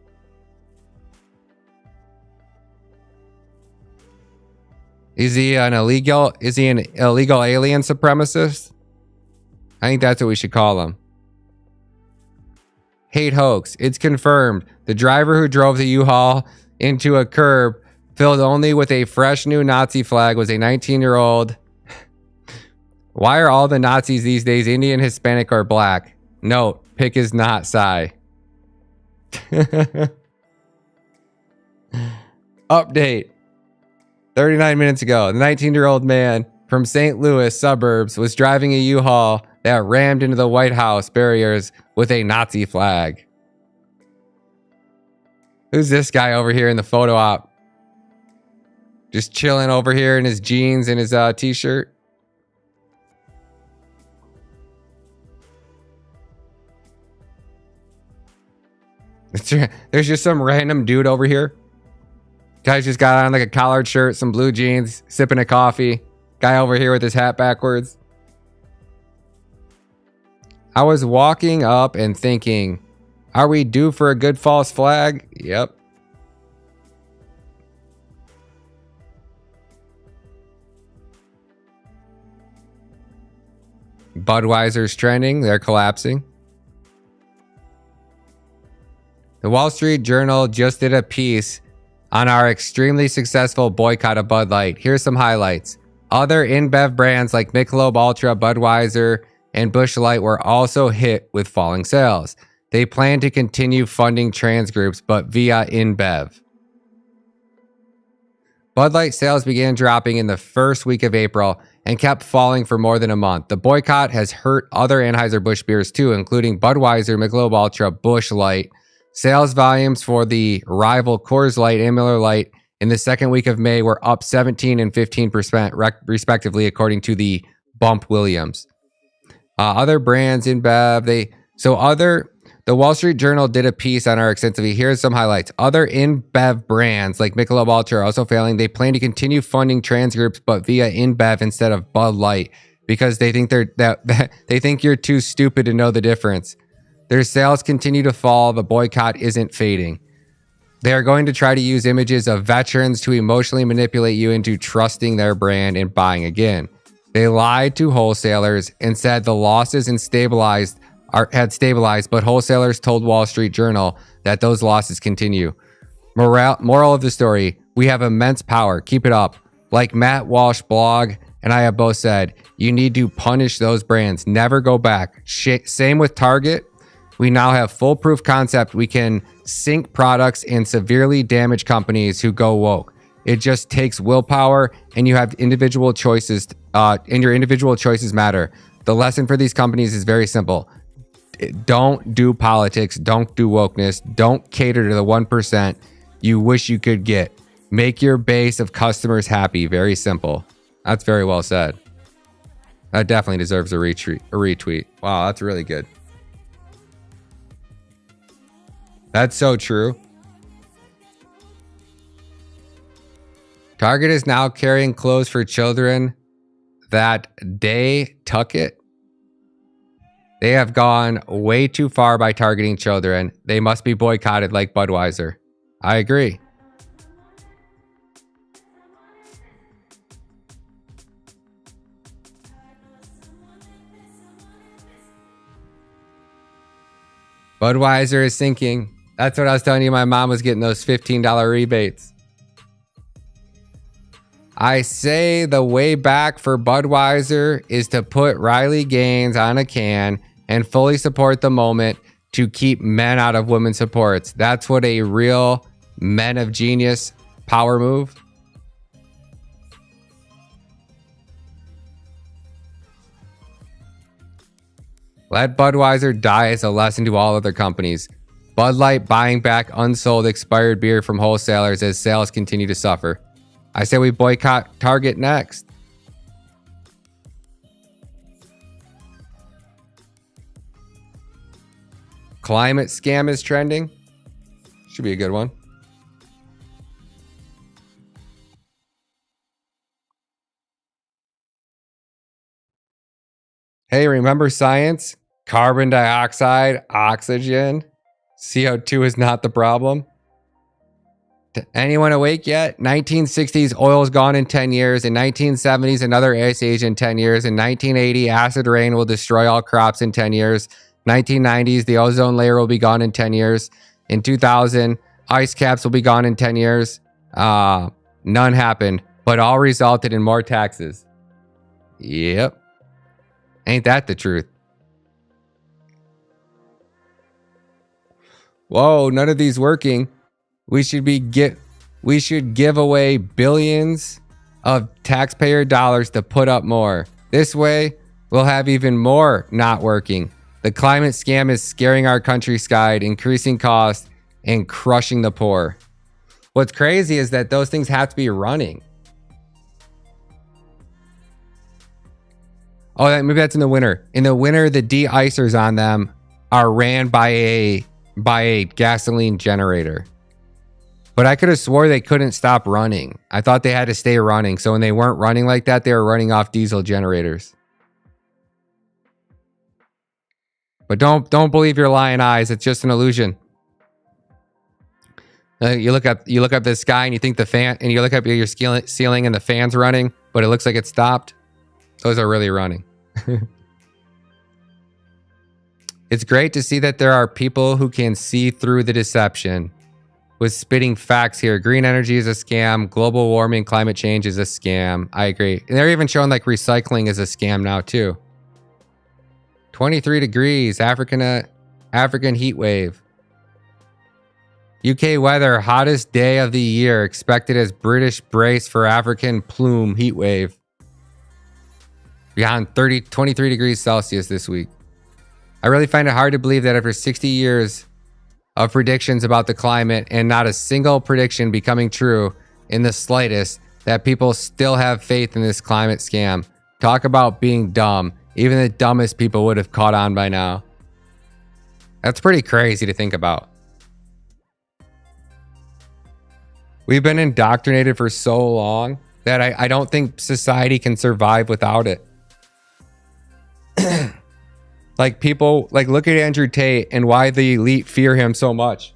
S1: Is he an illegal alien supremacist? I think that's what we should call him. Hate hoax. It's confirmed. The driver who drove the U-Haul into a curb filled only with a fresh new Nazi flag was a 19-year-old. Why are all the Nazis these days Indian, Hispanic, or black? Note, pick is not Psy. Update. 39 minutes ago, the 19-year-old man from St. Louis suburbs was driving a U-Haul that rammed into the White House barriers with a Nazi flag. Who's this guy over here in the photo op? Just chilling over here in his jeans and his t-shirt. There's just some random dude over here. Guy's just got on like a collared shirt, some blue jeans, sipping a coffee. Guy over here with his hat backwards. I was walking up and thinking, are we due for a good false flag? Yep. Budweiser's trending. They're collapsing. The Wall Street Journal just did a piece on our extremely successful boycott of Bud Light. Here's some highlights. Other InBev brands like Michelob Ultra, Budweiser, and Busch Light were also hit with falling sales. They plan to continue funding trans groups, but via InBev. Bud Light sales began dropping in the first week of April and kept falling for more than a month. The boycott has hurt other Anheuser-Busch beers too, including Budweiser, Michelob Ultra, Busch Light. Sales volumes for the rival Coors Light and Miller Lite in the second week of May were up 17 and 15% respectively, according to the Bump Williams. Other brands in Bev, the Wall Street Journal did a piece on our extensively. Here's some highlights. Other InBev brands like Michelob Ultra are also failing. They plan to continue funding trans groups, but via InBev instead of Bud Light, because they think they think you're too stupid to know the difference. Their sales continue to fall. The boycott isn't fading. They are going to try to use images of veterans to emotionally manipulate you into trusting their brand and buying again. They lied to wholesalers and said the losses had stabilized, but wholesalers told Wall Street Journal that those losses continue. Moral of the story, we have immense power. Keep it up. Like Matt Walsh blog and I have both said, you need to punish those brands. Never go back. Same with Target. We now have foolproof concept. We can sink products and severely damage companies who go woke. It just takes willpower, and you have individual choices, and your individual choices matter. The lesson for these companies is very simple. Don't do politics. Don't do wokeness. Don't cater to the 1% you wish you could get. Make your base of customers happy. Very simple. That's very well said. That definitely deserves a retweet. Wow, that's really good. That's so true. Target is now carrying clothes for children that day tuck it. They have gone way too far by targeting children. They must be boycotted like Budweiser. I agree. Budweiser is sinking. That's what I was telling you. My mom was getting those $15 rebates. I say the way back for Budweiser is to put Riley Gaines on a can and fully support the moment to keep men out of women's supports. That's what a real men of genius power move. Let Budweiser die as a lesson to all other companies. Bud Light buying back unsold expired beer from wholesalers as sales continue to suffer. I say we boycott Target next. Climate scam is trending. Should be a good one. Hey, remember science? Carbon dioxide, oxygen. CO2 is not the problem. Anyone awake yet? 1960s, oil's gone in 10 years. In 1970s, another ice age in 10 years. In 1980, acid rain will destroy all crops in 10 years. 1990s, the ozone layer will be gone in 10 years. In 2000, ice caps will be gone in 10 years. None happened, but all resulted in more taxes. Yep. Ain't that the truth? Whoa, none of these working. We should give away billions of taxpayer dollars to put up more. This way, we'll have even more not working. The climate scam is scaring our country sky, increasing costs, and crushing the poor. What's crazy is that those things have to be running. Oh, maybe that's in the winter. In the winter, the de-icers on them are ran by a by a gasoline generator. But I could have swore they couldn't stop running. I thought they had to stay running. So when they weren't running like that, they were running off diesel generators. But don't believe your lying eyes. It's just an illusion. You look up the sky and you think the fan, and you look up your ceiling and the fan's running, but it looks like it stopped. Those are really running. It's great to see that there are people who can see through the deception. With spitting facts here. Green energy is a scam. Global warming, climate change is a scam. I agree. And they're even showing like recycling is a scam now too. 23 degrees. African heat wave. UK weather. Hottest day of the year. Expected as British brace for African plume heat wave. Beyond 23 degrees Celsius this week. I really find it hard to believe that after 60 years of predictions about the climate and not a single prediction becoming true in the slightest, that people still have faith in this climate scam. Talk about being dumb. Even the dumbest people would have caught on by now. That's pretty crazy to think about. We've been indoctrinated for so long that I don't think society can survive without it. Like people, like look at Andrew Tate and why the elite fear him so much.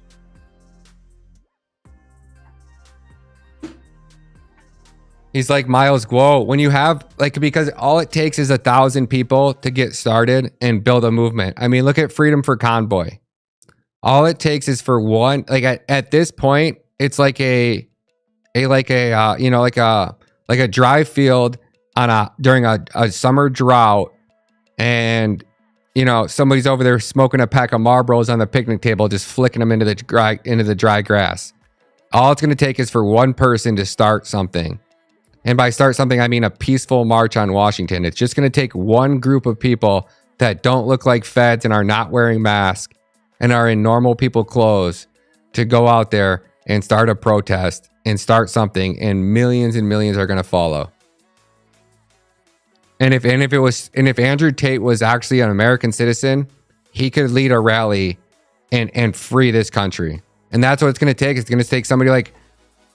S1: He's like Miles Guo. When you have like, because all it takes is 1,000 people to get started and build a movement. I mean, look at Freedom for Convoy. All it takes is for one, like at this point, it's like a dry field during a summer drought, and you know, somebody's over there smoking a pack of Marlboros on the picnic table, just flicking them into the dry grass. All it's going to take is for one person to start something. And by start something, I mean a peaceful march on Washington. It's just going to take one group of people that don't look like feds and are not wearing masks and are in normal people clothes to go out there and start a protest and start something, and millions are going to follow. And if Andrew Tate was actually an American citizen, he could lead a rally and free this country. And that's what it's going to take. It's going to take somebody like,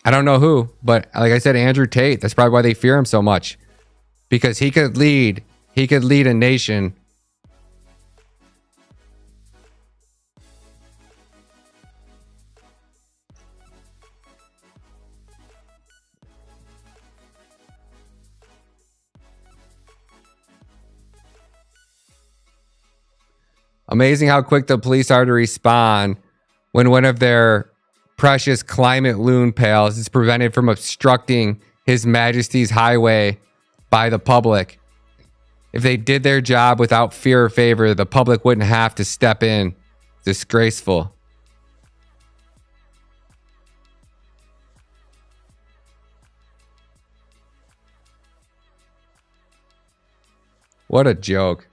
S1: I don't know who, but like I said, Andrew Tate. That's probably why they fear him so much, because he could lead a nation. Amazing how quick the police are to respond when one of their precious climate loon pals is prevented from obstructing His Majesty's highway by the public. If they did their job without fear or favor, the public wouldn't have to step in. Disgraceful. What a joke.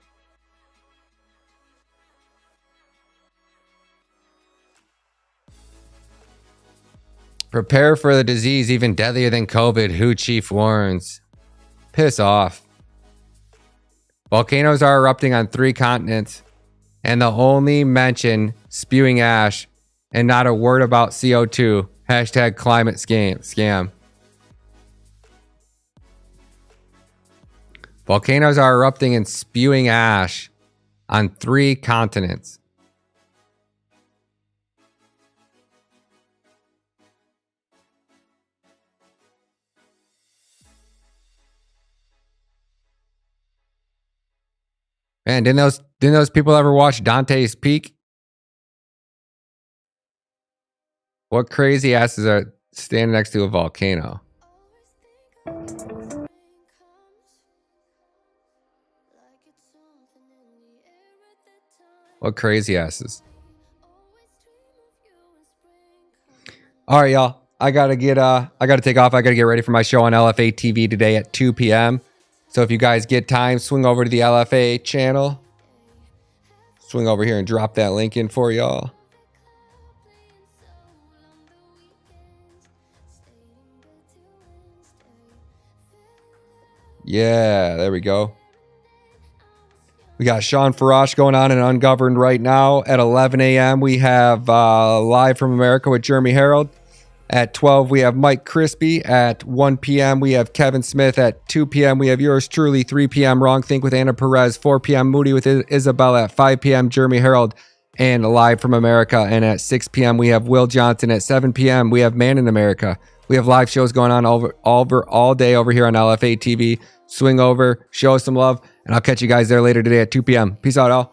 S1: Prepare for the disease even deadlier than COVID, WHO chief warns. Piss off. Volcanoes are erupting on 3 continents, and the only mention spewing ash and not a word about CO2. Hashtag climate scam. Volcanoes are erupting and spewing ash on 3 continents. Man, didn't those people ever watch Dante's Peak? What crazy asses are standing next to a volcano? What crazy asses? All right, y'all. I gotta take off. I gotta get ready for my show on LFA TV today at 2 p.m. So if you guys get time, swing over to the LFA channel. Swing over here and drop that link in for y'all. Yeah, there we go. We got Sean Farash going on in Ungoverned right now. At 11 a.m., we have Live from America with Jeremy Harold. At 12, we have Mike Crispy. At 1 p.m., we have Kevin Smith. At 2 p.m., we have yours truly. 3 p.m., Wrong Think with Anna Perez. 4 p.m., Moody with Isabella. At 5 p.m., Jeremy Harold and Live from America. And at 6 p.m., we have Will Johnson. At 7 p.m., we have Man in America. We have live shows going on all day over here on LFA TV. Swing over, show us some love, and I'll catch you guys there later today at 2 p.m. Peace out, all.